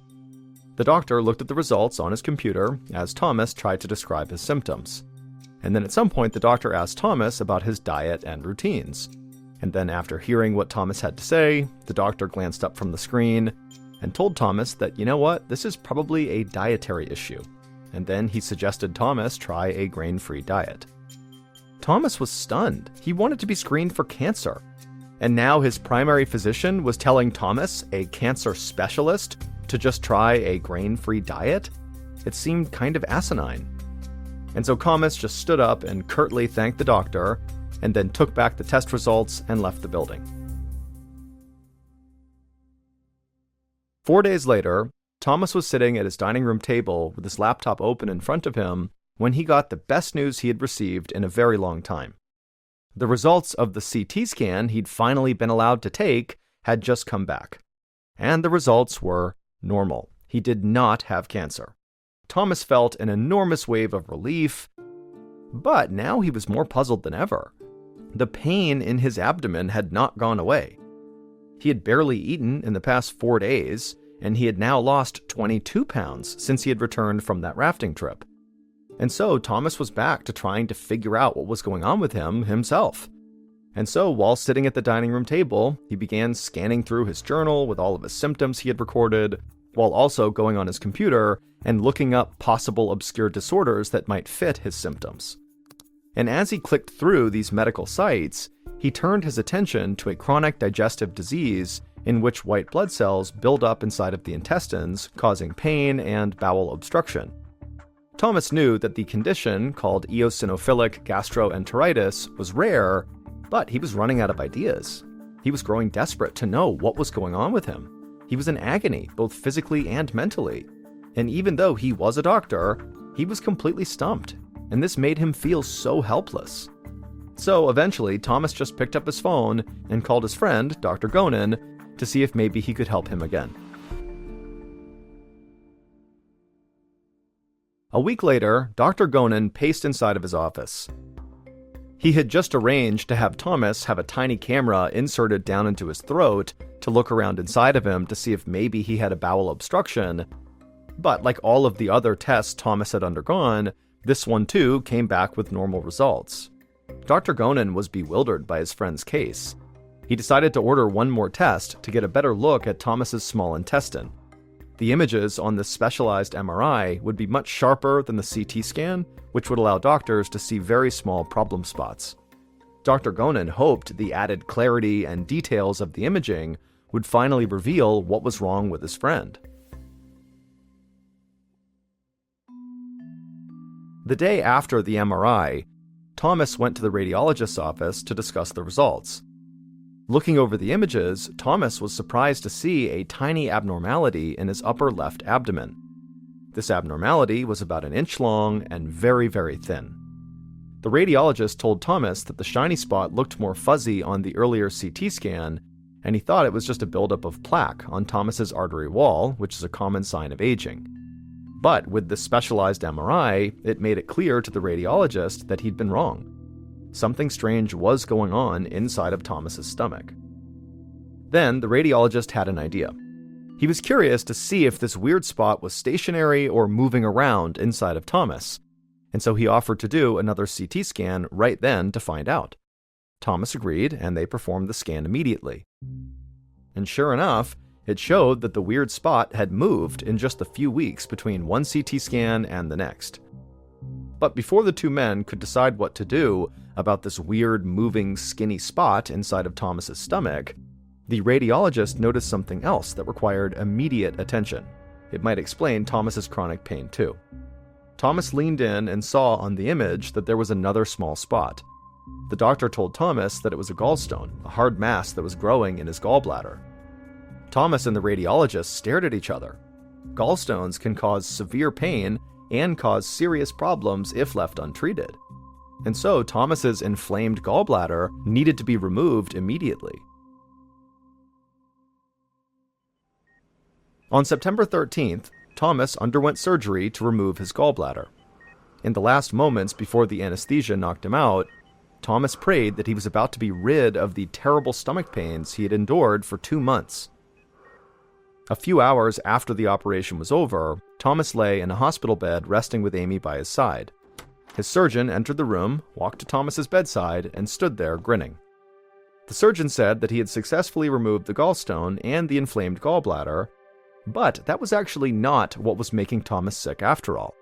The doctor looked at the results on his computer as Thomas tried to describe his symptoms. And then at some point, the doctor asked Thomas about his diet and routines. And then after hearing what Thomas had to say, the doctor glanced up from the screen and told Thomas that, you know what, this is probably a dietary issue. And then he suggested Thomas try a grain-free diet. Thomas was stunned. He wanted to be screened for cancer. And now his primary physician was telling Thomas, a cancer specialist, to just try a grain-free diet? It seemed kind of asinine. And so Thomas just stood up and curtly thanked the doctor, and then took back the test results and left the building. 4 days later, Thomas was sitting at his dining room table with his laptop open in front of him when he got the best news he had received in a very long time. The results of the CT scan he'd finally been allowed to take had just come back. And the results were normal. He did not have cancer. Thomas felt an enormous wave of relief, but now he was more puzzled than ever. The pain in his abdomen had not gone away. He had barely eaten in the past 4 days, and he had now lost 22 pounds since he had returned from that rafting trip. And so Thomas was back to trying to figure out what was going on with him himself. And so while sitting at the dining room table, he began scanning through his journal with all of his symptoms he had recorded, while also going on his computer and looking up possible obscure disorders that might fit his symptoms. And as he clicked through these medical sites, he turned his attention to a chronic digestive disease in which white blood cells build up inside of the intestines, causing pain and bowel obstruction. Thomas knew that the condition, called eosinophilic gastroenteritis, was rare, but he was running out of ideas. He was growing desperate to know what was going on with him. He was in agony, both physically and mentally. And even though he was a doctor, he was completely stumped, and this made him feel so helpless. So eventually, Thomas just picked up his phone and called his friend, Dr. Gonen, to see if maybe he could help him again. A week later, Dr. Gonen paced inside of his office. He had just arranged to have Thomas have a tiny camera inserted down into his throat to look around inside of him to see if maybe he had a bowel obstruction. But like all of the other tests Thomas had undergone, this one too came back with normal results. Dr. Gonen was bewildered by his friend's case. He decided to order one more test to get a better look at Thomas's small intestine. The images on this specialized MRI would be much sharper than the CT scan, which would allow doctors to see very small problem spots. Dr. Gonen hoped the added clarity and details of the imaging would finally reveal what was wrong with his friend. The day after the MRI, Thomas went to the radiologist's office to discuss the results. Looking over the images, Thomas was surprised to see a tiny abnormality in his upper left abdomen. This abnormality was about 1 inch long and very, very thin. The radiologist told Thomas that the shiny spot looked more fuzzy on the earlier CT scan, and he thought it was just a buildup of plaque on Thomas's artery wall, which is a common sign of aging. But with the specialized MRI, it made it clear to the radiologist that he'd been wrong. Something strange was going on inside of Thomas's stomach. Then the radiologist had an idea. He was curious to see if this weird spot was stationary or moving around inside of Thomas, and so he offered to do another CT scan right then to find out. Thomas agreed, and they performed the scan immediately. And sure enough, It showed that the weird spot had moved in just a few weeks between one CT scan and the next. But before the two men could decide what to do about this weird, moving, skinny spot inside of Thomas's stomach, the radiologist noticed something else that required immediate attention. It might explain Thomas's chronic pain too. Thomas leaned in and saw on the image that there was another small spot. The doctor told Thomas that it was a gallstone, a hard mass that was growing in his gallbladder. Thomas and the radiologist stared at each other. Gallstones can cause severe pain and cause serious problems if left untreated. And so Thomas's inflamed gallbladder needed to be removed immediately. On September 13th, Thomas underwent surgery to remove his gallbladder. In the last moments before the anesthesia knocked him out, Thomas prayed that he was about to be rid of the terrible stomach pains he had endured for 2 months. A few hours after the operation was over, Thomas lay in a hospital bed resting with Amy by his side. His surgeon entered the room, walked to Thomas's bedside, and stood there grinning. The surgeon said that he had successfully removed the gallstone and the inflamed gallbladder, but that was actually not what was making Thomas sick after all.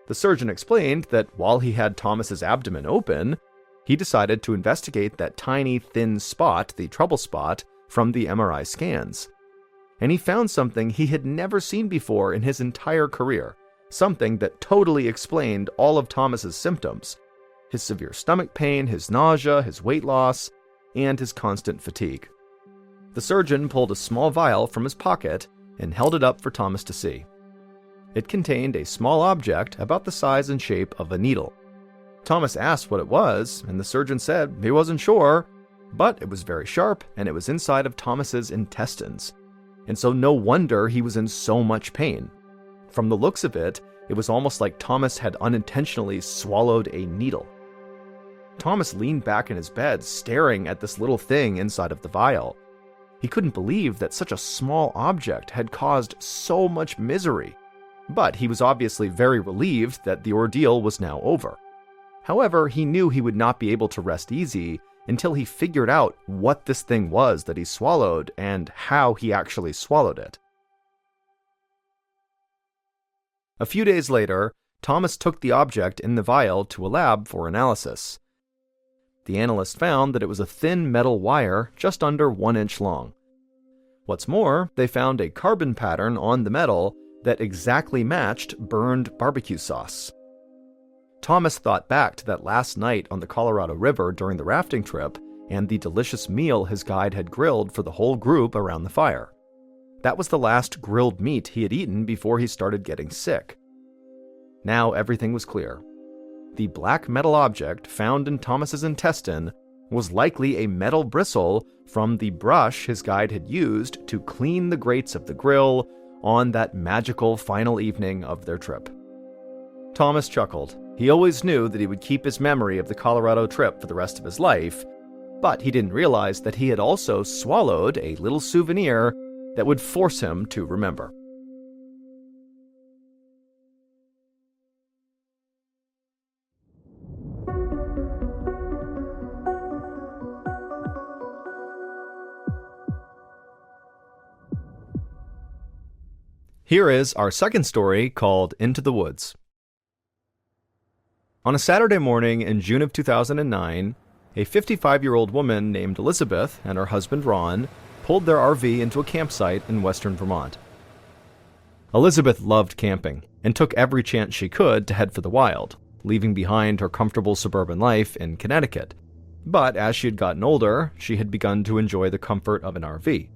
The surgeon explained that while he had Thomas's abdomen open, he decided to investigate that tiny, thin spot, the trouble spot, from the MRI scans. And he found something he had never seen before in his entire career, something that totally explained all of Thomas's symptoms: his severe stomach pain, his nausea, his weight loss, and his constant fatigue. The surgeon pulled a small vial from his pocket and held it up for Thomas to see. It contained a small object about the size and shape of a needle. Thomas asked what it was, and the surgeon said he wasn't sure, but it was very sharp and it was inside of Thomas's intestines. And so no wonder he was in so much pain. From the looks of it, it was almost like Thomas had unintentionally swallowed a needle. Thomas leaned back in his bed, staring at this little thing inside of the vial. He couldn't believe that such a small object had caused so much misery. But he was obviously very relieved that the ordeal was now over. However, he knew he would not be able to rest easy until he figured out what this thing was that he swallowed and how he actually swallowed it. A few days later, Thomas took the object in the vial to a lab for analysis. The analyst found that it was a thin metal wire just under 1 inch long. What's more, they found a carbon pattern on the metal that exactly matched burned barbecue sauce. Thomas thought back to that last night on the Colorado River during the rafting trip and the delicious meal his guide had grilled for the whole group around the fire. That was the last grilled meat he had eaten before he started getting sick. Now everything was clear. The black metal object found in Thomas's intestine was likely a metal bristle from the brush his guide had used to clean the grates of the grill on that magical final evening of their trip. Thomas chuckled. He always knew that he would keep his memory of the Colorado trip for the rest of his life, but he didn't realize that he had also swallowed a little souvenir that would force him to remember. Here is our second story called Into the Woods. On a Saturday morning in June of 2009, a 55-year-old woman named Elizabeth and her husband Ron pulled their RV into a campsite in western Vermont. Elizabeth loved camping and took every chance she could to head for the wild, leaving behind her comfortable suburban life in Connecticut. But as she had gotten older, she had begun to enjoy the comfort of an RV.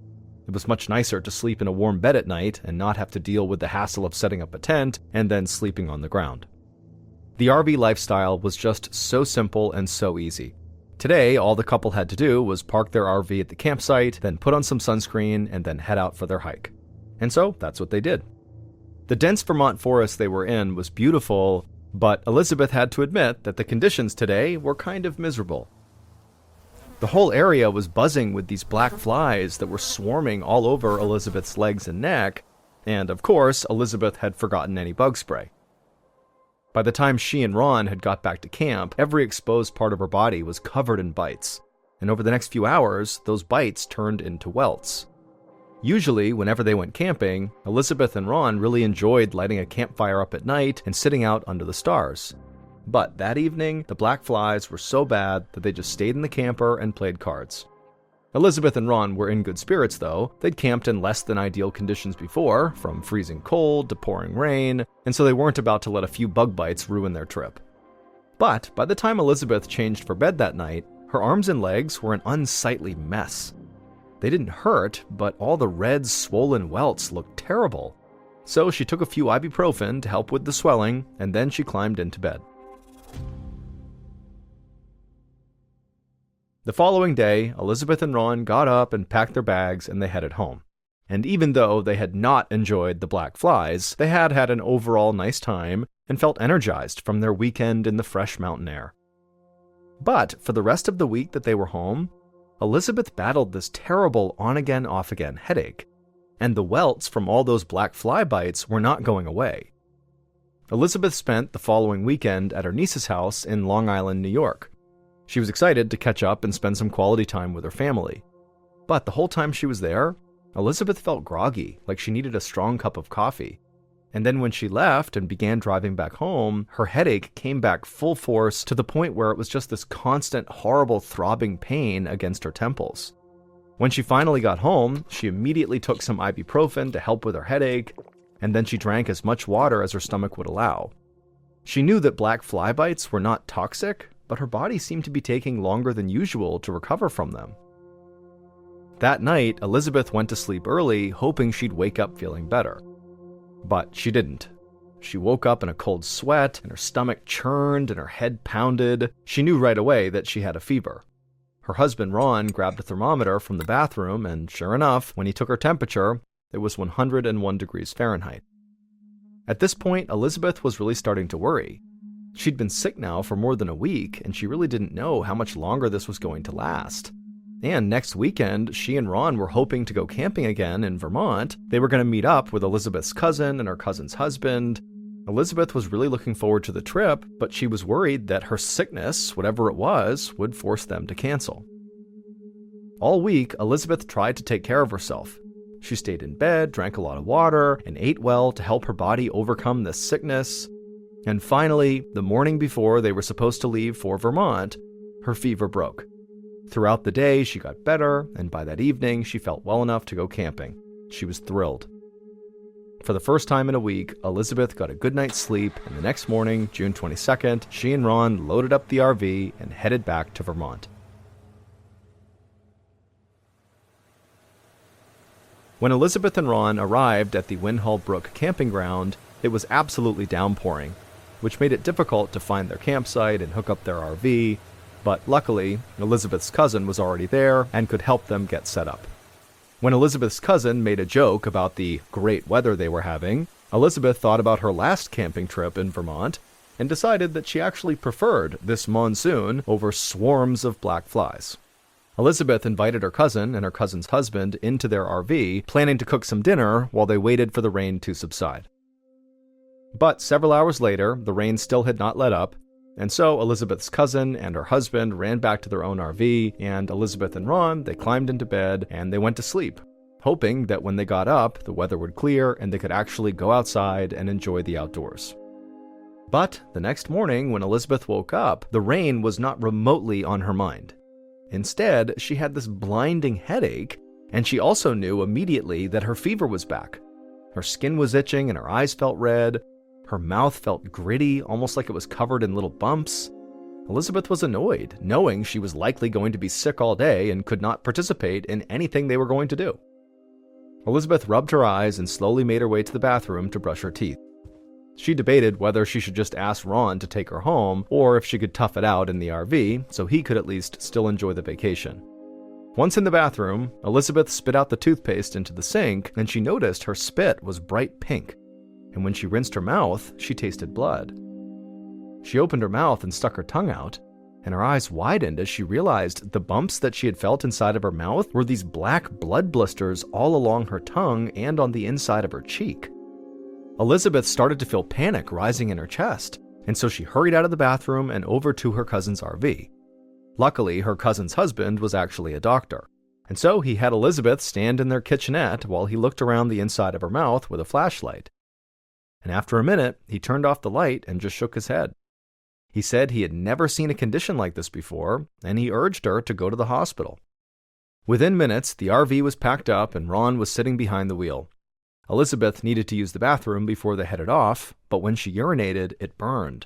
It was much nicer to sleep in a warm bed at night and not have to deal with the hassle of setting up a tent and then sleeping on the ground. The RV lifestyle was just so simple and so easy. Today, all the couple had to do was park their RV at the campsite, then put on some sunscreen, and then head out for their hike. And so, that's what they did. The dense Vermont forest they were in was beautiful, but Elizabeth had to admit that the conditions today were kind of miserable. The whole area was buzzing with these black flies that were swarming all over Elizabeth's legs and neck, and of course, Elizabeth had forgotten any bug spray. By the time she and Ron had got back to camp, every exposed part of her body was covered in bites, and over the next few hours, those bites turned into welts. Usually, whenever they went camping, Elizabeth and Ron really enjoyed lighting a campfire up at night and sitting out under the stars. But that evening, the black flies were so bad that they just stayed in the camper and played cards. Elizabeth and Ron were in good spirits, though. They'd camped in less than ideal conditions before, from freezing cold to pouring rain, and so they weren't about to let a few bug bites ruin their trip. But by the time Elizabeth changed for bed that night, her arms and legs were an unsightly mess. They didn't hurt, but all the red, swollen welts looked terrible. So she took a few ibuprofen to help with the swelling, and then she climbed into bed. The following day, Elizabeth and Ron got up and packed their bags and they headed home. And even though they had not enjoyed the black flies, they had had an overall nice time and felt energized from their weekend in the fresh mountain air. But for the rest of the week that they were home, Elizabeth battled this terrible on-again, off-again headache, and the welts from all those black fly bites were not going away. Elizabeth spent the following weekend at her niece's house in Long Island, New York. She was excited to catch up and spend some quality time with her family. But the whole time she was there, Elizabeth felt groggy, like she needed a strong cup of coffee. And then when she left and began driving back home, her headache came back full force to the point where it was just this constant, horrible throbbing pain against her temples. When she finally got home, she immediately took some ibuprofen to help with her headache, and then she drank as much water as her stomach would allow. She knew that black fly bites were not toxic, but her body seemed to be taking longer than usual to recover from them. That night, Elizabeth went to sleep early, hoping she'd wake up feeling better. But she didn't. She woke up in a cold sweat, and her stomach churned and her head pounded. She knew right away that she had a fever. Her husband, Ron, grabbed a thermometer from the bathroom, and sure enough, when he took her temperature, it was 101 degrees Fahrenheit. At this point, Elizabeth was really starting to worry. She'd been sick now for more than a week, and she really didn't know how much longer this was going to last. And next weekend, she and Ron were hoping to go camping again in Vermont. They were going to meet up with Elizabeth's cousin and her cousin's husband. Elizabeth was really looking forward to the trip, but she was worried that her sickness, whatever it was, would force them to cancel. All week, Elizabeth tried to take care of herself. She stayed in bed, drank a lot of water, and ate well to help her body overcome this sickness. And finally, the morning before they were supposed to leave for Vermont, her fever broke. Throughout the day, she got better, and by that evening, she felt well enough to go camping. She was thrilled. For the first time in a week, Elizabeth got a good night's sleep, and the next morning, June 22nd, she and Ron loaded up the RV and headed back to Vermont. When Elizabeth and Ron arrived at the Winhall Brook camping ground, it was absolutely downpouring, which made it difficult to find their campsite and hook up their RV, but luckily, Elizabeth's cousin was already there and could help them get set up. When Elizabeth's cousin made a joke about the great weather they were having, Elizabeth thought about her last camping trip in Vermont and decided that she actually preferred this monsoon over swarms of black flies. Elizabeth invited her cousin and her cousin's husband into their RV, planning to cook some dinner while they waited for the rain to subside. But several hours later, the rain still had not let up, and so Elizabeth's cousin and her husband ran back to their own RV, and Elizabeth and Ron, they climbed into bed and they went to sleep, hoping that when they got up, the weather would clear and they could actually go outside and enjoy the outdoors. But the next morning, when Elizabeth woke up, the rain was not remotely on her mind. Instead, she had this blinding headache, and she also knew immediately that her fever was back. Her skin was itching and her eyes felt red. Her mouth felt gritty, almost like it was covered in little bumps. Elizabeth was annoyed, knowing she was likely going to be sick all day and could not participate in anything they were going to do. Elizabeth rubbed her eyes and slowly made her way to the bathroom to brush her teeth. She debated whether she should just ask Ron to take her home, or if she could tough it out in the RV so he could at least still enjoy the vacation. Once in the bathroom, Elizabeth spit out the toothpaste into the sink, and she noticed her spit was bright pink. And when she rinsed her mouth, she tasted blood. She opened her mouth and stuck her tongue out, and her eyes widened as she realized the bumps that she had felt inside of her mouth were these black blood blisters all along her tongue and on the inside of her cheek. Elizabeth started to feel panic rising in her chest, and so she hurried out of the bathroom and over to her cousin's RV. Luckily, her cousin's husband was actually a doctor, And so he had Elizabeth stand in their kitchenette while he looked around the inside of her mouth with a flashlight. And after a minute, he turned off the light and just shook his head. He said he had never seen a condition like this before, and he urged her to go to the hospital. Within minutes, the RV was packed up and Ron was sitting behind the wheel. Elizabeth needed to use the bathroom before they headed off, but when she urinated, it burned.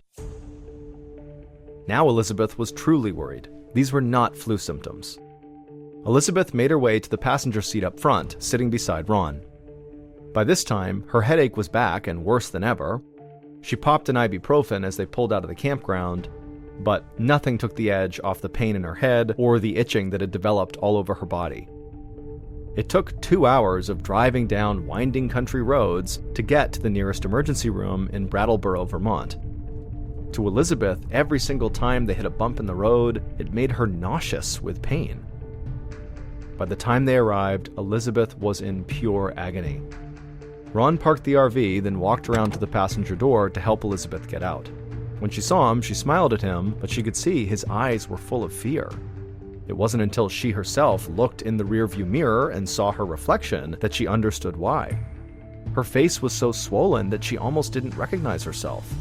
Now Elizabeth was truly worried. These were not flu symptoms. Elizabeth made her way to the passenger seat up front, sitting beside Ron. By this time, her headache was back and worse than ever. She popped an ibuprofen as they pulled out of the campground, but nothing took the edge off the pain in her head or the itching that had developed all over her body. It took 2 hours of driving down winding country roads to get to the nearest emergency room in Brattleboro, Vermont. To Elizabeth, every single time they hit a bump in the road, it made her nauseous with pain. By the time they arrived, Elizabeth was in pure agony. Ron parked the RV, then walked around to the passenger door to help Elizabeth get out. When she saw him, she smiled at him, but she could see his eyes were full of fear. It wasn't until she herself looked in the rearview mirror and saw her reflection that she understood why. Her face was so swollen that she almost didn't recognize herself.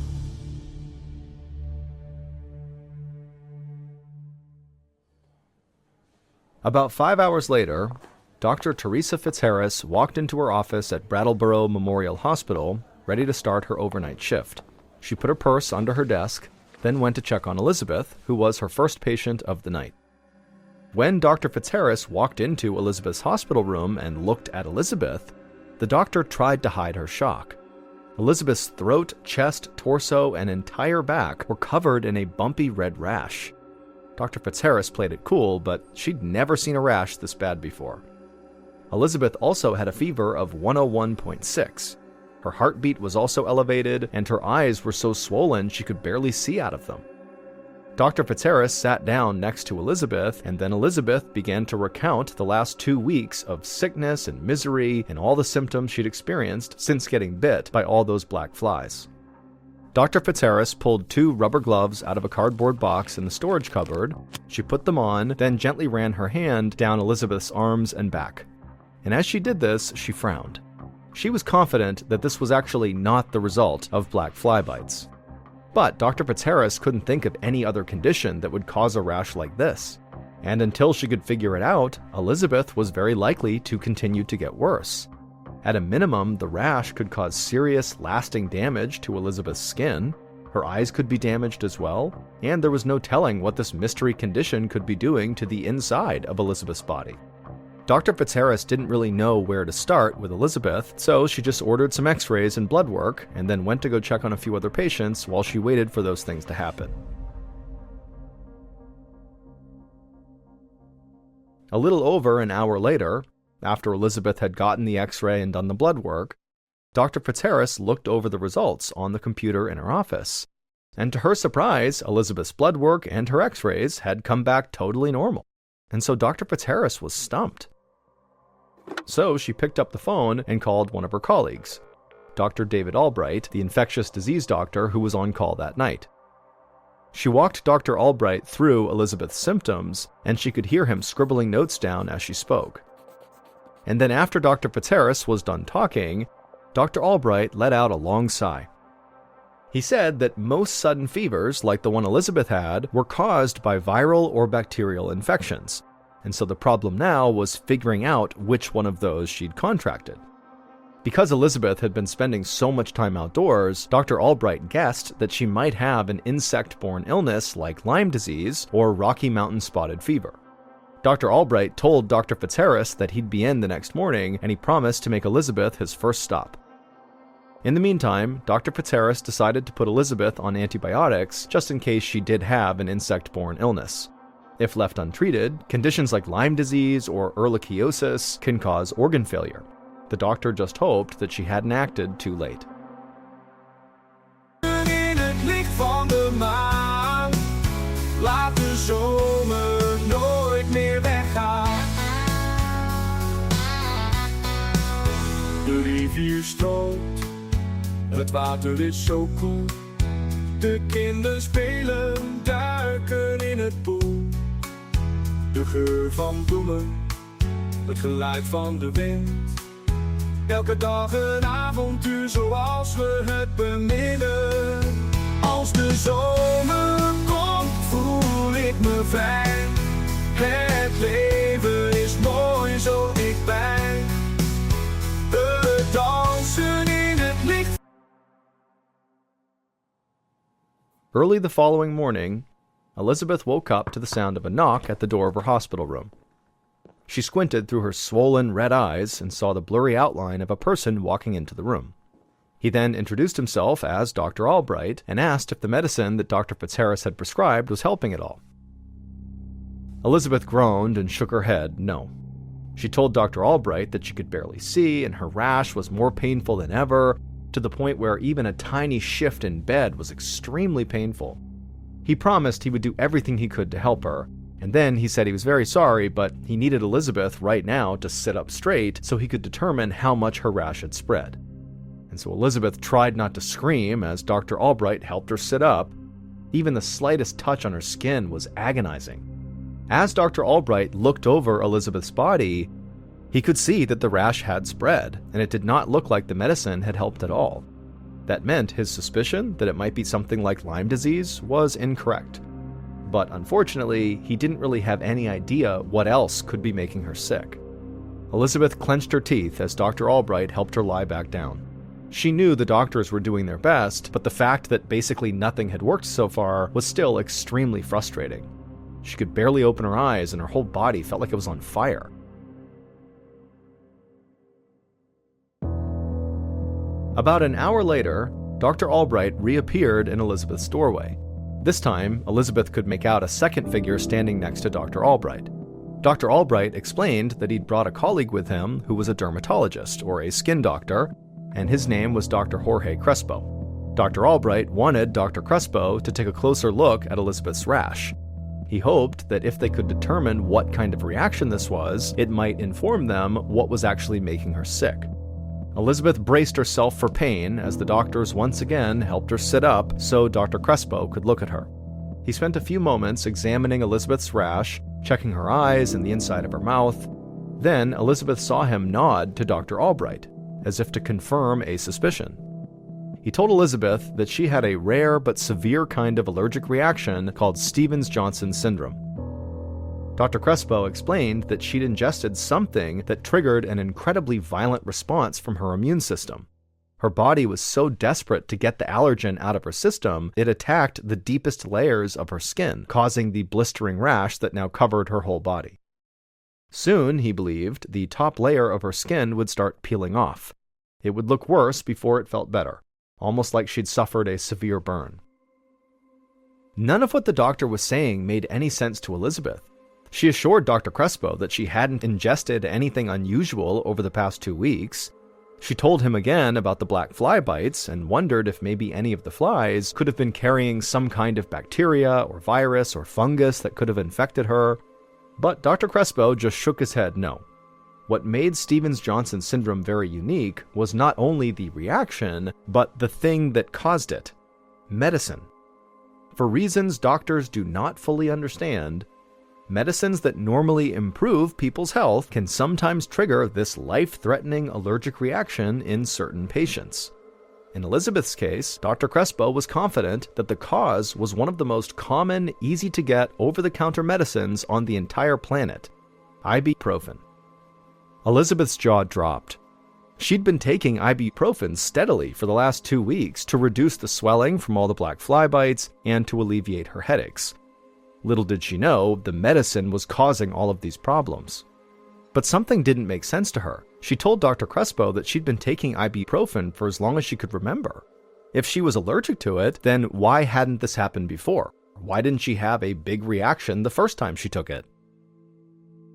About 5 hours later, Dr. Teresa Fitzharris walked into her office at Brattleboro Memorial Hospital, ready to start her overnight shift. She put her purse under her desk, then went to check on Elizabeth, who was her first patient of the night. When Dr. Fitzharris walked into Elizabeth's hospital room and looked at Elizabeth, the doctor tried to hide her shock. Elizabeth's throat, chest, torso, and entire back were covered in a bumpy red rash. Dr. Fitzharris played it cool, but she'd never seen a rash this bad before. Elizabeth also had a fever of 101.6. Her heartbeat was also elevated, and her eyes were so swollen she could barely see out of them. Dr. Fitzharris sat down next to Elizabeth, and then Elizabeth began to recount the last 2 weeks of sickness and misery and all the symptoms she'd experienced since getting bit by all those black flies. Dr. Fitzharris pulled 2 rubber gloves out of a cardboard box in the storage cupboard. She put them on, then gently ran her hand down Elizabeth's arms and back. And as she did this, she frowned. She was confident that this was actually not the result of black fly bites. But Dr. Fitzharris couldn't think of any other condition that would cause a rash like this. And until she could figure it out, Elizabeth was very likely to continue to get worse. At a minimum, the rash could cause serious, lasting damage to Elizabeth's skin. Her eyes could be damaged as well, and there was no telling what this mystery condition could be doing to the inside of Elizabeth's body. Dr. Fitzharris didn't really know where to start with Elizabeth, so she just ordered some x-rays and blood work, and then went to go check on a few other patients while she waited for those things to happen. A little over an hour later, after Elizabeth had gotten the x-ray and done the blood work, Dr. Fitzharris looked over the results on the computer in her office. And to her surprise, Elizabeth's blood work and her x-rays had come back totally normal. And so Dr. Fitzharris was stumped. So she picked up the phone and called one of her colleagues, Dr. David Albright, the infectious disease doctor who was on call that night. She walked Dr. Albright through Elizabeth's symptoms, and she could hear him scribbling notes down as she spoke. And then after Dr. Fitzharris was done talking, Dr. Albright let out a long sigh. He said that most sudden fevers, like the one Elizabeth had, were caused by viral or bacterial infections, and so the problem now was figuring out which one of those she'd contracted. Because Elizabeth had been spending so much time outdoors, Dr. Albright guessed that she might have an insect-borne illness like Lyme disease or Rocky Mountain spotted fever. Dr. Albright told Dr. Fitzharris that he'd be in the next morning, and he promised to make Elizabeth his first stop. In the meantime, Dr. Fitzharris decided to put Elizabeth on antibiotics just in case she did have an insect-borne illness. If left untreated, conditions like Lyme disease or ehrlichiosis can cause organ failure. The doctor just hoped that she hadn't acted too late. In het licht van de maan, laat de zomer nooit meer weggaan. De rivier stroomt, het water is zo koel. De kinderen spelen, duiken in het poel. De geur van bloemen het geluid van de wind. Elke dag een avontuur zoals we het beminnen. Als de zomer komt, voel ik me vrij. Het leven is mooi zo dichtbij. We dansen in het licht. Early the following morning, Elizabeth woke up to the sound of a knock at the door of her hospital room. She squinted through her swollen red eyes and saw the blurry outline of a person walking into the room. He then introduced himself as Dr. Albright and asked if the medicine that Dr. Fitzharris had prescribed was helping at all. Elizabeth groaned and shook her head no. She told Dr. Albright that she could barely see and her rash was more painful than ever, to the point where even a tiny shift in bed was extremely painful. He promised he would do everything he could to help her, and then he said he was very sorry, but he needed Elizabeth right now to sit up straight so he could determine how much her rash had spread. And so Elizabeth tried not to scream as Dr. Albright helped her sit up. Even the slightest touch on her skin was agonizing. As Dr. Albright looked over Elizabeth's body, he could see that the rash had spread, and it did not look like the medicine had helped at all. That meant his suspicion that it might be something like Lyme disease was incorrect. But unfortunately, he didn't really have any idea what else could be making her sick. Elizabeth clenched her teeth as Dr. Albright helped her lie back down. She knew the doctors were doing their best, but the fact that basically nothing had worked so far was still extremely frustrating. She could barely open her eyes and her whole body felt like it was on fire. About an hour later, Dr. Albright reappeared in Elizabeth's doorway. This time, Elizabeth could make out a second figure standing next to Dr. Albright. Dr. Albright explained that he'd brought a colleague with him who was a dermatologist, or a skin doctor, and his name was Dr. Jorge Crespo. Dr. Albright wanted Dr. Crespo to take a closer look at Elizabeth's rash. He hoped that if they could determine what kind of reaction this was, it might inform them what was actually making her sick. Elizabeth braced herself for pain as the doctors once again helped her sit up so Dr. Crespo could look at her. He spent a few moments examining Elizabeth's rash, checking her eyes and the inside of her mouth. Then Elizabeth saw him nod to Dr. Albright, as if to confirm a suspicion. He told Elizabeth that she had a rare but severe kind of allergic reaction called Stevens-Johnson syndrome. Dr. Crespo explained that she'd ingested something that triggered an incredibly violent response from her immune system. Her body was so desperate to get the allergen out of her system, it attacked the deepest layers of her skin, causing the blistering rash that now covered her whole body. Soon, he believed, the top layer of her skin would start peeling off. It would look worse before it felt better, almost like she'd suffered a severe burn. None of what the doctor was saying made any sense to Elizabeth. She assured Dr. Crespo that she hadn't ingested anything unusual over the past 2 weeks. She told him again about the black fly bites and wondered if maybe any of the flies could have been carrying some kind of bacteria or virus or fungus that could have infected her. But Dr. Crespo just shook his head no. What made Stevens-Johnson syndrome very unique was not only the reaction, but the thing that caused it: medicine. For reasons doctors do not fully understand, medicines that normally improve people's health can sometimes trigger this life-threatening allergic reaction in certain patients. In Elizabeth's case, Dr. Crespo was confident that the cause was one of the most common, easy-to-get, over-the-counter medicines on the entire planet: ibuprofen. Elizabeth's jaw dropped. She'd been taking ibuprofen steadily for the last 2 weeks to reduce the swelling from all the black fly bites and to alleviate her headaches. Little did she know, the medicine was causing all of these problems. But something didn't make sense to her. She told Dr. Crespo that she'd been taking ibuprofen for as long as she could remember. If she was allergic to it, then why hadn't this happened before? Why didn't she have a big reaction the first time she took it?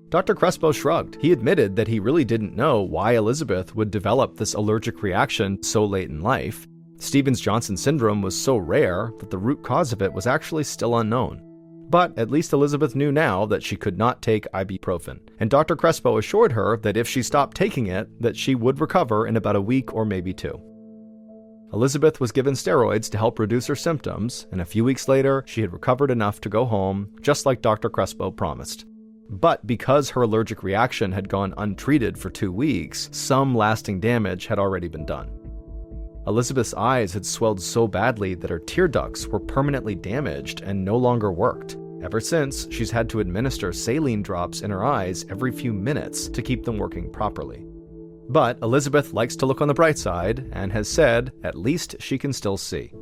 Dr. Crespo shrugged. He admitted that he really didn't know why Elizabeth would develop this allergic reaction so late in life. Stevens-Johnson syndrome was so rare that the root cause of it was actually still unknown. But at least Elizabeth knew now that she could not take ibuprofen, and Dr. Crespo assured her that if she stopped taking it, that she would recover in about a week or maybe 2. Elizabeth was given steroids to help reduce her symptoms, and a few weeks later, she had recovered enough to go home, just like Dr. Crespo promised. But because her allergic reaction had gone untreated for 2 weeks, some lasting damage had already been done. Elizabeth's eyes had swelled so badly that her tear ducts were permanently damaged and no longer worked. Ever since, she's had to administer saline drops in her eyes every few minutes to keep them working properly. But Elizabeth likes to look on the bright side and has said at least she can still see.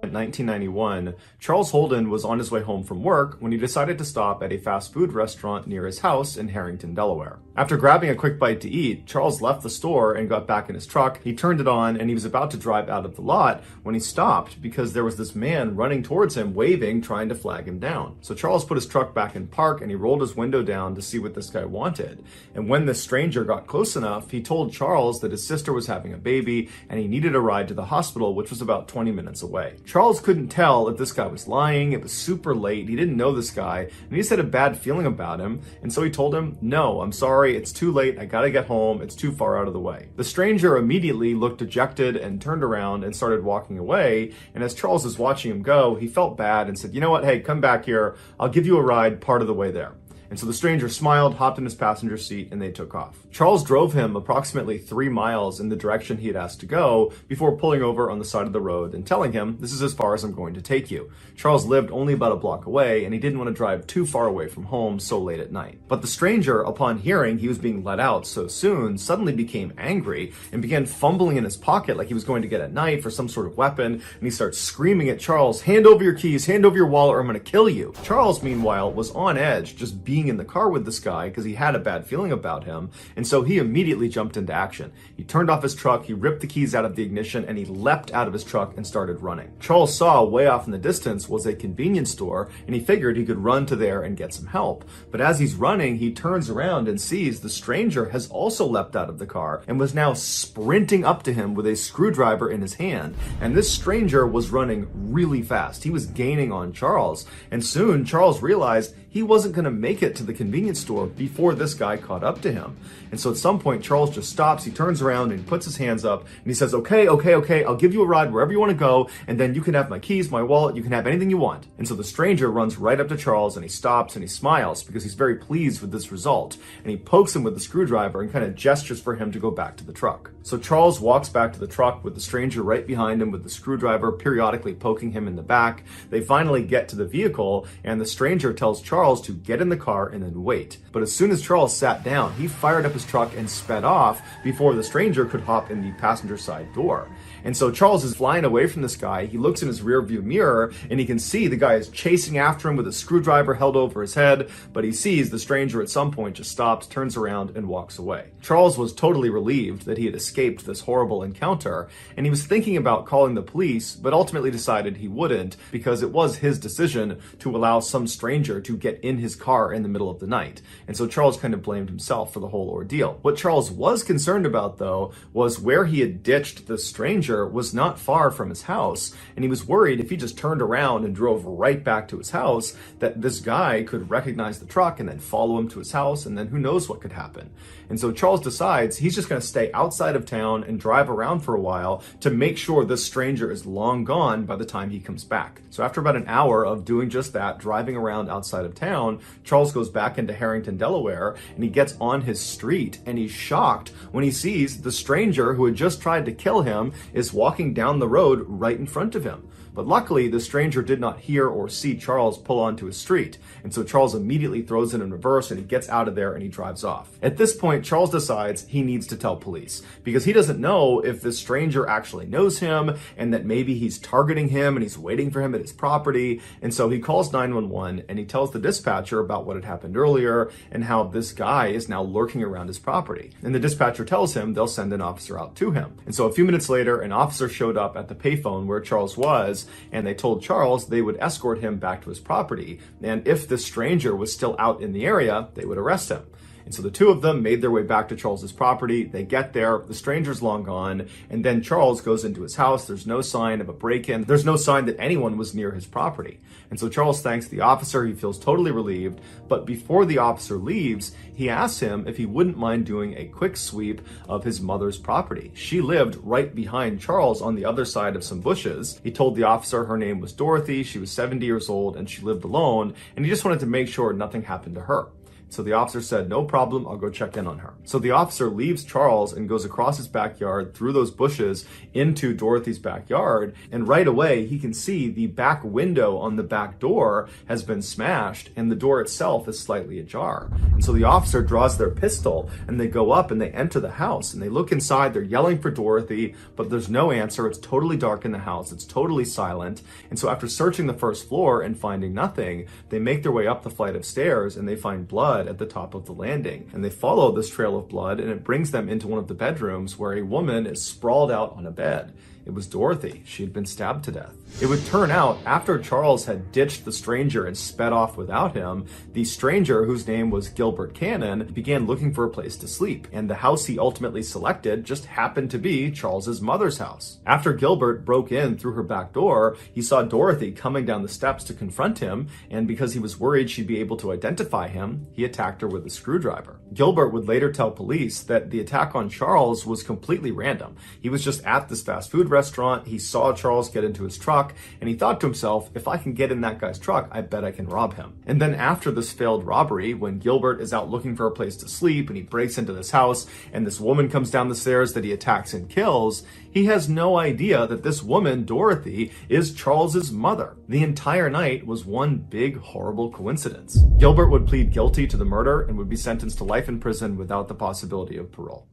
In 1991, Charles Holden was on his way home from work when he decided to stop at a fast food restaurant near his house in Harrington, Delaware. After grabbing a quick bite to eat, Charles left the store and got back in his truck. He turned it on and he was about to drive out of the lot when he stopped because there was this man running towards him, waving, trying to flag him down. So Charles put his truck back in park and he rolled his window down to see what this guy wanted. And when this stranger got close enough, he told Charles that his sister was having a baby and he needed a ride to the hospital, which was about 20 minutes away. Charles couldn't tell if this guy was lying. It was super late. He didn't know this guy, and he just had a bad feeling about him. And so he told him, "No, I'm sorry. It's too late. I gotta get home. It's too far out of the way." The stranger immediately looked dejected and turned around and started walking away. And as Charles was watching him go, he felt bad and said, "You know what? Hey, come back here. I'll give you a ride part of the way there." And so the stranger smiled, hopped in his passenger seat, and they took off. Charles drove him approximately 3 miles in the direction he had asked to go before pulling over on the side of the road and telling him, "This is as far as I'm going to take you." Charles lived only about a block away, and he didn't want to drive too far away from home so late at night. But the stranger, upon hearing he was being let out so soon, suddenly became angry and began fumbling in his pocket like he was going to get a knife or some sort of weapon, and he starts screaming at Charles, "Hand over your keys, hand over your wallet, or I'm going to kill you." Charles, meanwhile, was on edge, just being in the car with this guy because he had a bad feeling about him, and so he immediately jumped into action. He turned off his truck, he ripped the keys out of the ignition, and he leapt out of his truck and started running. Charles saw way off in the distance was a convenience store, and he figured he could run to there and get some help. But as he's running, he turns around and sees the stranger has also leapt out of the car and was now sprinting up to him with a screwdriver in his hand. And this stranger was running really fast. He was gaining on Charles, and soon Charles realized he wasn't going to make it to the convenience store before this guy caught up to him. And so at some point, Charles just stops, he turns around and he puts his hands up and he says, okay, I'll give you a ride wherever you want to go, and then you can have my keys, my wallet, you can have anything you want. And so the stranger runs right up to Charles and he stops and he smiles because he's very pleased with this result. And he pokes him with the screwdriver and kind of gestures for him to go back to the truck. So Charles walks back to the truck with the stranger right behind him with the screwdriver periodically poking him in the back. They finally get to the vehicle and the stranger tells Charles to get in the car and then wait. But as soon as Charles sat down, he fired up his truck and sped off before the stranger could hop in the passenger side door. And so Charles is flying away from this guy. He looks in his rear view mirror and he can see the guy is chasing after him with a screwdriver held over his head, but he sees the stranger at some point just stops, turns around and walks away. Charles was totally relieved that he had escaped this horrible encounter, and he was thinking about calling the police, but ultimately decided he wouldn't because it was his decision to allow some stranger to get in his car in the middle of the night. And so Charles kind of blamed himself for the whole ordeal. What Charles was concerned about, though, was where he had ditched the stranger was not far from his house, and he was worried if he just turned around and drove right back to his house that this guy could recognize the truck and then follow him to his house, and then who knows what could happen. And so Charles decides he's just going to stay outside of town and drive around for a while to make sure this stranger is long gone by the time he comes back. So after about an hour of doing just that, driving around outside of town, Charles goes back into Harrington, Delaware, and he gets on his street, and he's shocked when he sees the stranger who had just tried to kill him is walking down the road right in front of him. But luckily, the stranger did not hear or see Charles pull onto his street, and so Charles immediately throws it in reverse and he gets out of there and he drives off. At this point, Charles decides he needs to tell police because he doesn't know if this stranger actually knows him and that maybe he's targeting him and he's waiting for him at his property. And so he calls 911 and he tells the dispatcher about what had happened earlier and how this guy is now lurking around his property. And the dispatcher tells him they'll send an officer out to him. And so a few minutes later, an officer showed up at the payphone where Charles was, and they told Charles they would escort him back to his property, and if the stranger was still out in the area, they would arrest him. And so the two of them made their way back to Charles's property. They get there, the stranger's long gone, and then Charles goes into his house. There's no sign of a break-in. There's no sign that anyone was near his property. And so Charles thanks the officer. He feels totally relieved. But before the officer leaves, he asks him if he wouldn't mind doing a quick sweep of his mother's property. She lived right behind Charles on the other side of some bushes. He told the officer her name was Dorothy. She was 70 years old and she lived alone. And he just wanted to make sure nothing happened to her. So the officer said, no problem, I'll go check in on her. So the officer leaves Charles and goes across his backyard through those bushes into Dorothy's backyard. And right away, he can see the back window on the back door has been smashed and the door itself is slightly ajar. And so the officer draws their pistol and they go up and they enter the house and they look inside. They're yelling for Dorothy, but there's no answer. It's totally dark in the house. It's totally silent. And so after searching the first floor and finding nothing, they make their way up the flight of stairs and they find blood at the top of the landing. And they follow this trail of blood and it brings them into one of the bedrooms where a woman is sprawled out on a bed. It was Dorothy. She had been stabbed to death. It would turn out, after Charles had ditched the stranger and sped off without him, the stranger, whose name was Gilbert Cannon, began looking for a place to sleep. And the house he ultimately selected just happened to be Charles's mother's house. After Gilbert broke in through her back door, he saw Dorothy coming down the steps to confront him, and because he was worried she'd be able to identify him, he attacked her with a screwdriver. Gilbert would later tell police that the attack on Charles was completely random. He was just at this fast food restaurant, he saw Charles get into his truck, and he thought to himself, if I can get in that guy's truck, I bet I can rob him. And then after this failed robbery, when Gilbert is out looking for a place to sleep and he breaks into this house and this woman comes down the stairs that he attacks and kills, he has no idea that this woman, Dorothy, is Charles's mother. The entire night was one big, horrible coincidence. Gilbert would plead guilty to the murder and would be sentenced to life in prison without the possibility of parole.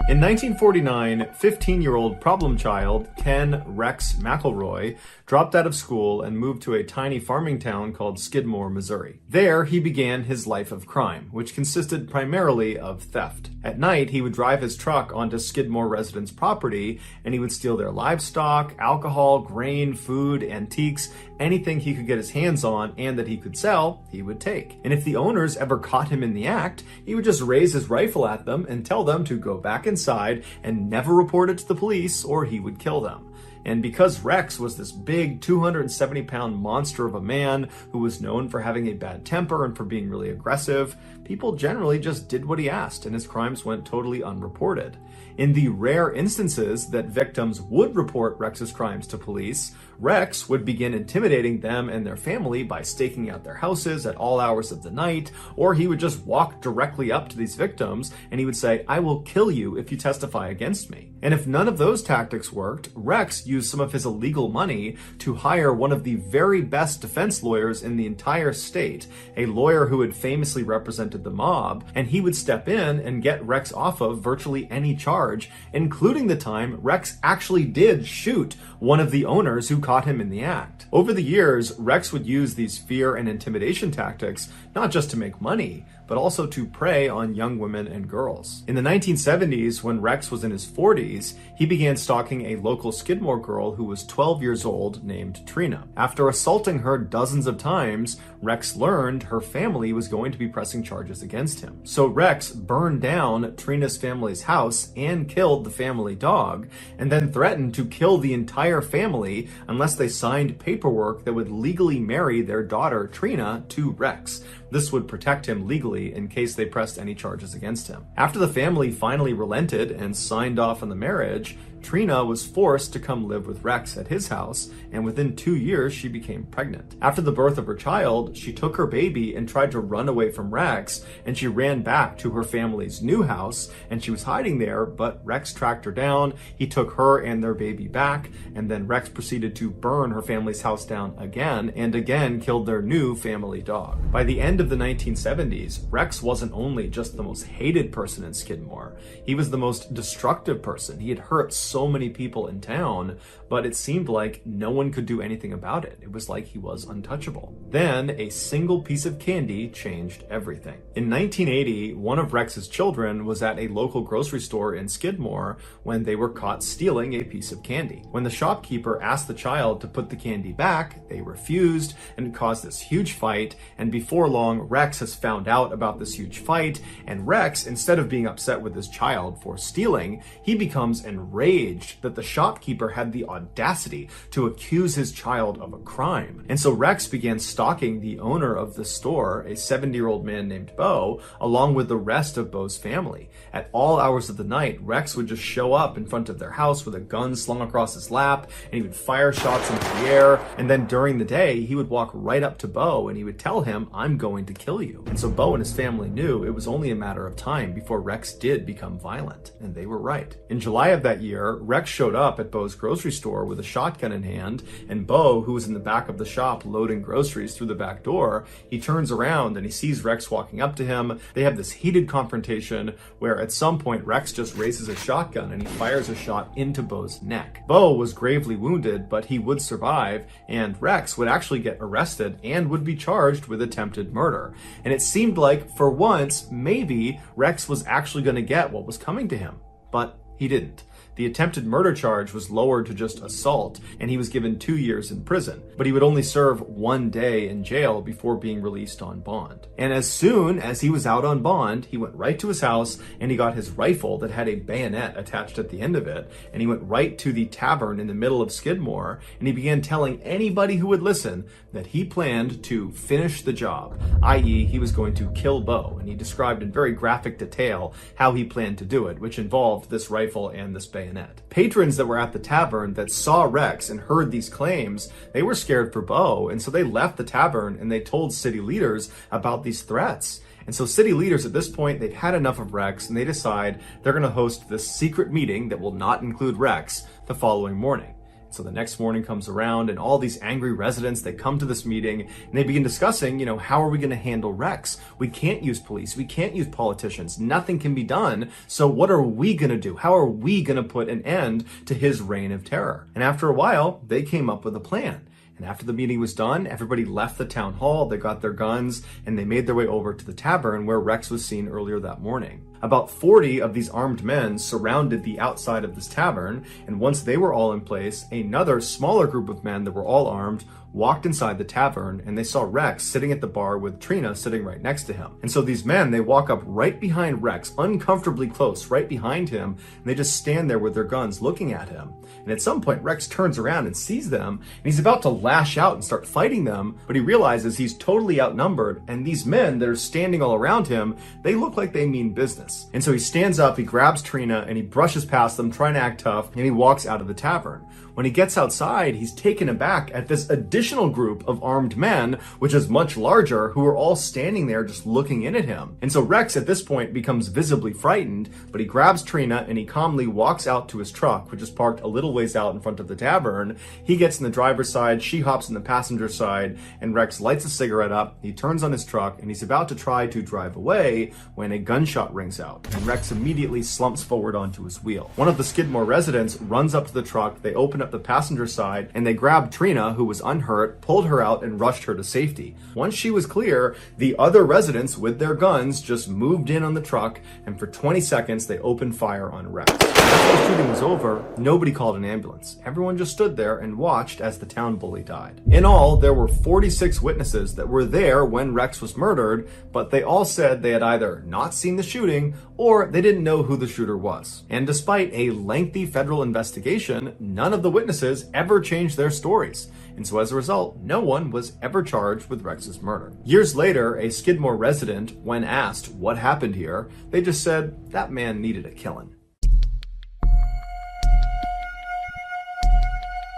In 1949, 15-year-old problem child Ken Rex McElroy dropped out of school and moved to a tiny farming town called Skidmore, Missouri. There, he began his life of crime, which consisted primarily of theft. At night, he would drive his truck onto Skidmore residents' property, and he would steal their livestock, alcohol, grain, food, antiques, anything he could get his hands on and that he could sell, he would take. And if the owners ever caught him in the act, he would just raise his rifle at them and tell them to go back inside and never report it to the police or he would kill them. And because Rex was this big 270-pound monster of a man who was known for having a bad temper and for being really aggressive, people generally just did what he asked and his crimes went totally unreported. In the rare instances that victims would report Rex's crimes to police, Rex would begin intimidating them and their family by staking out their houses at all hours of the night, or he would just walk directly up to these victims and he would say, "I will kill you if you testify against me." And if none of those tactics worked, Rex used some of his illegal money to hire one of the very best defense lawyers in the entire state, a lawyer who had famously represented the mob, and he would step in and get Rex off of virtually any charge, including the time Rex actually did shoot one of the owners who caught him in the act. Over the years, Rex would use these fear and intimidation tactics not just to make money, but also to prey on young women and girls. In the 1970s, when Rex was in his 40s, he began stalking a local Skidmore girl who was 12 years old named Trina. After assaulting her dozens of times, Rex learned her family was going to be pressing charges against him. So Rex burned down Trina's family's house and killed the family dog, and then threatened to kill the entire family unless they signed paperwork that would legally marry their daughter Trina to Rex. This would protect him legally in case they pressed any charges against him. After the family finally relented and signed off on the marriage, Trina was forced to come live with Rex at his house, and within 2 years, she became pregnant. After the birth of her child, she took her baby and tried to run away from Rex, and she ran back to her family's new house, and she was hiding there, but Rex tracked her down. He took her and their baby back, and then Rex proceeded to burn her family's house down again, and again killed their new family dog. By the end of the 1970s, Rex wasn't only just the most hated person in Skidmore, he was the most destructive person. He had hurt so many people in town, but it seemed like no one could do anything about it. It was like he was untouchable. Then a single piece of candy changed everything. In 1980, one of Rex's children was at a local grocery store in Skidmore when they were caught stealing a piece of candy. When the shopkeeper asked the child to put the candy back, they refused, and it caused this huge fight. And before long, Rex has found out about this huge fight, and Rex, instead of being upset with his child for stealing, he becomes enraged that the shopkeeper had the audacity to accuse his child of a crime. And so Rex began stalking the owner of the store, a 70-year-old man named Bo, along with the rest of Bo's family. At all hours of the night, Rex would just show up in front of their house with a gun slung across his lap, and he would fire shots into the air. And then during the day, he would walk right up to Bo and he would tell him, "I'm going to kill you." And so Bo and his family knew it was only a matter of time before Rex did become violent. And they were right. In July of that year, Rex showed up at Bo's grocery store with a shotgun in hand, and Bo, who was in the back of the shop loading groceries through the back door, he turns around and he sees Rex walking up to him. They have this heated confrontation where at some point Rex just raises a shotgun and he fires a shot into Bo's neck. Bo was gravely wounded, but he would survive, and Rex would actually get arrested and would be charged with attempted murder. And it seemed like, for once, maybe Rex was actually going to get what was coming to him. But he didn't. The attempted murder charge was lowered to just assault, and he was given 2 years in prison. But he would only serve 1 day in jail before being released on bond. And as soon as he was out on bond, he went right to his house and he got his rifle that had a bayonet attached at the end of it, and he went right to the tavern in the middle of Skidmore, and he began telling anybody who would listen that he planned to finish the job, i.e. he was going to kill Bo, and he described in very graphic detail how he planned to do it, which involved this rifle and this bayonet. Patrons that were at the tavern that saw Rex and heard these claims, they were scared for Bo, and so they left the tavern and they told city leaders about these threats. And so city leaders at this point, they've had enough of Rex, and they decide they're going to host this secret meeting that will not include Rex the following morning. So the next morning comes around, and all these angry residents, they come to this meeting and they begin discussing, how are we going to handle Rex? We can't use police. We can't use politicians. Nothing can be done. So what are we going to do? How are we going to put an end to his reign of terror? And after a while, they came up with a plan. And after the meeting was done, everybody left the town hall, they got their guns, and they made their way over to the tavern where Rex was seen earlier that morning. About 40 of these armed men surrounded the outside of this tavern, and once they were all in place, another smaller group of men that were all armed walked inside the tavern, and they saw Rex sitting at the bar with Trina sitting right next to him. And so these men, they walk up right behind Rex, uncomfortably close, right behind him, and they just stand there with their guns looking at him. And at some point, Rex turns around and sees them, and he's about to lash out and start fighting them, but he realizes he's totally outnumbered, and these men that are standing all around him, they look like they mean business. And so he stands up, he grabs Trina, and he brushes past them, trying to act tough, and he walks out of the tavern. When he gets outside, he's taken aback at this additional group of armed men, which is much larger, who are all standing there just looking in at him. And so Rex at this point becomes visibly frightened, but he grabs Trina and he calmly walks out to his truck, which is parked a little ways out in front of the tavern. He gets in the driver's side, she hops in the passenger side, and Rex lights a cigarette up, he turns on his truck, and he's about to try to drive away when a gunshot rings out, and Rex immediately slumps forward onto his wheel. One of the Skidmore residents runs up to the truck, they open up the passenger side, and they grabbed Trina, who was unhurt, pulled her out, and rushed her to safety. Once she was clear, the other residents with their guns just moved in on the truck, and for 20 seconds they opened fire on Rex. After the shooting was over, nobody called an ambulance. Everyone just stood there and watched as the town bully died. In all, there were 46 witnesses that were there when Rex was murdered, but they all said they had either not seen the shooting or they didn't know who the shooter was. And despite a lengthy federal investigation, none of the witnesses ever changed their stories. And so as a result, no one was ever charged with Rex's murder. Years later, a Skidmore resident, when asked what happened here, they just said, that man needed a killing.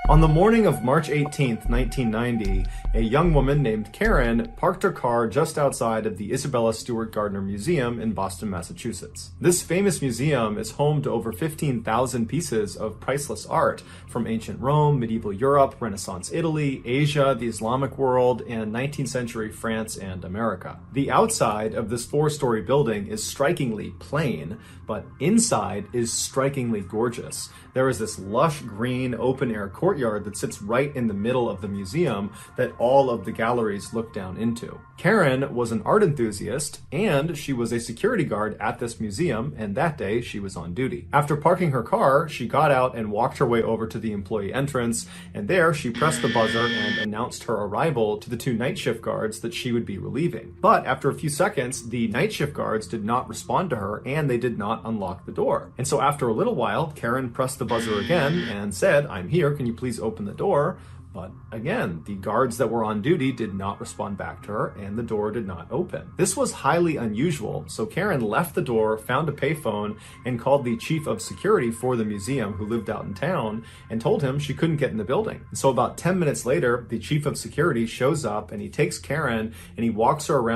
On the morning of March 18th, 1990, a young woman named Karen parked her car just outside of the Isabella Stewart Gardner Museum in Boston, Massachusetts. This famous museum is home to over 15,000 pieces of priceless art from ancient Rome, medieval Europe, Renaissance Italy, Asia, the Islamic world, and 19th century France and America. The outside of this 4-story building is strikingly plain, but inside is strikingly gorgeous. There is this lush green open-air courtyard that sits right in the middle of the museum that all of the galleries look down into. Karen was an art enthusiast, and she was a security guard at this museum, and that day she was on duty. After parking her car, she got out and walked her way over to the employee entrance, and there she pressed the buzzer and announced her arrival to the 2 night shift guards that she would be relieving. But after a few seconds, the night shift guards did not respond to her, and they did not unlock the door. And so after a little while, Karen pressed the buzzer again and said, "I'm here, can you please open the door?" But again, the guards that were on duty did not respond back to her, and the door did not open. This was highly unusual, so Karen left the door, found a payphone, and called the chief of security for the museum, who lived out in town, and told him she couldn't get in the building. And so about 10 minutes later, the chief of security shows up, and he takes Karen and he walks her around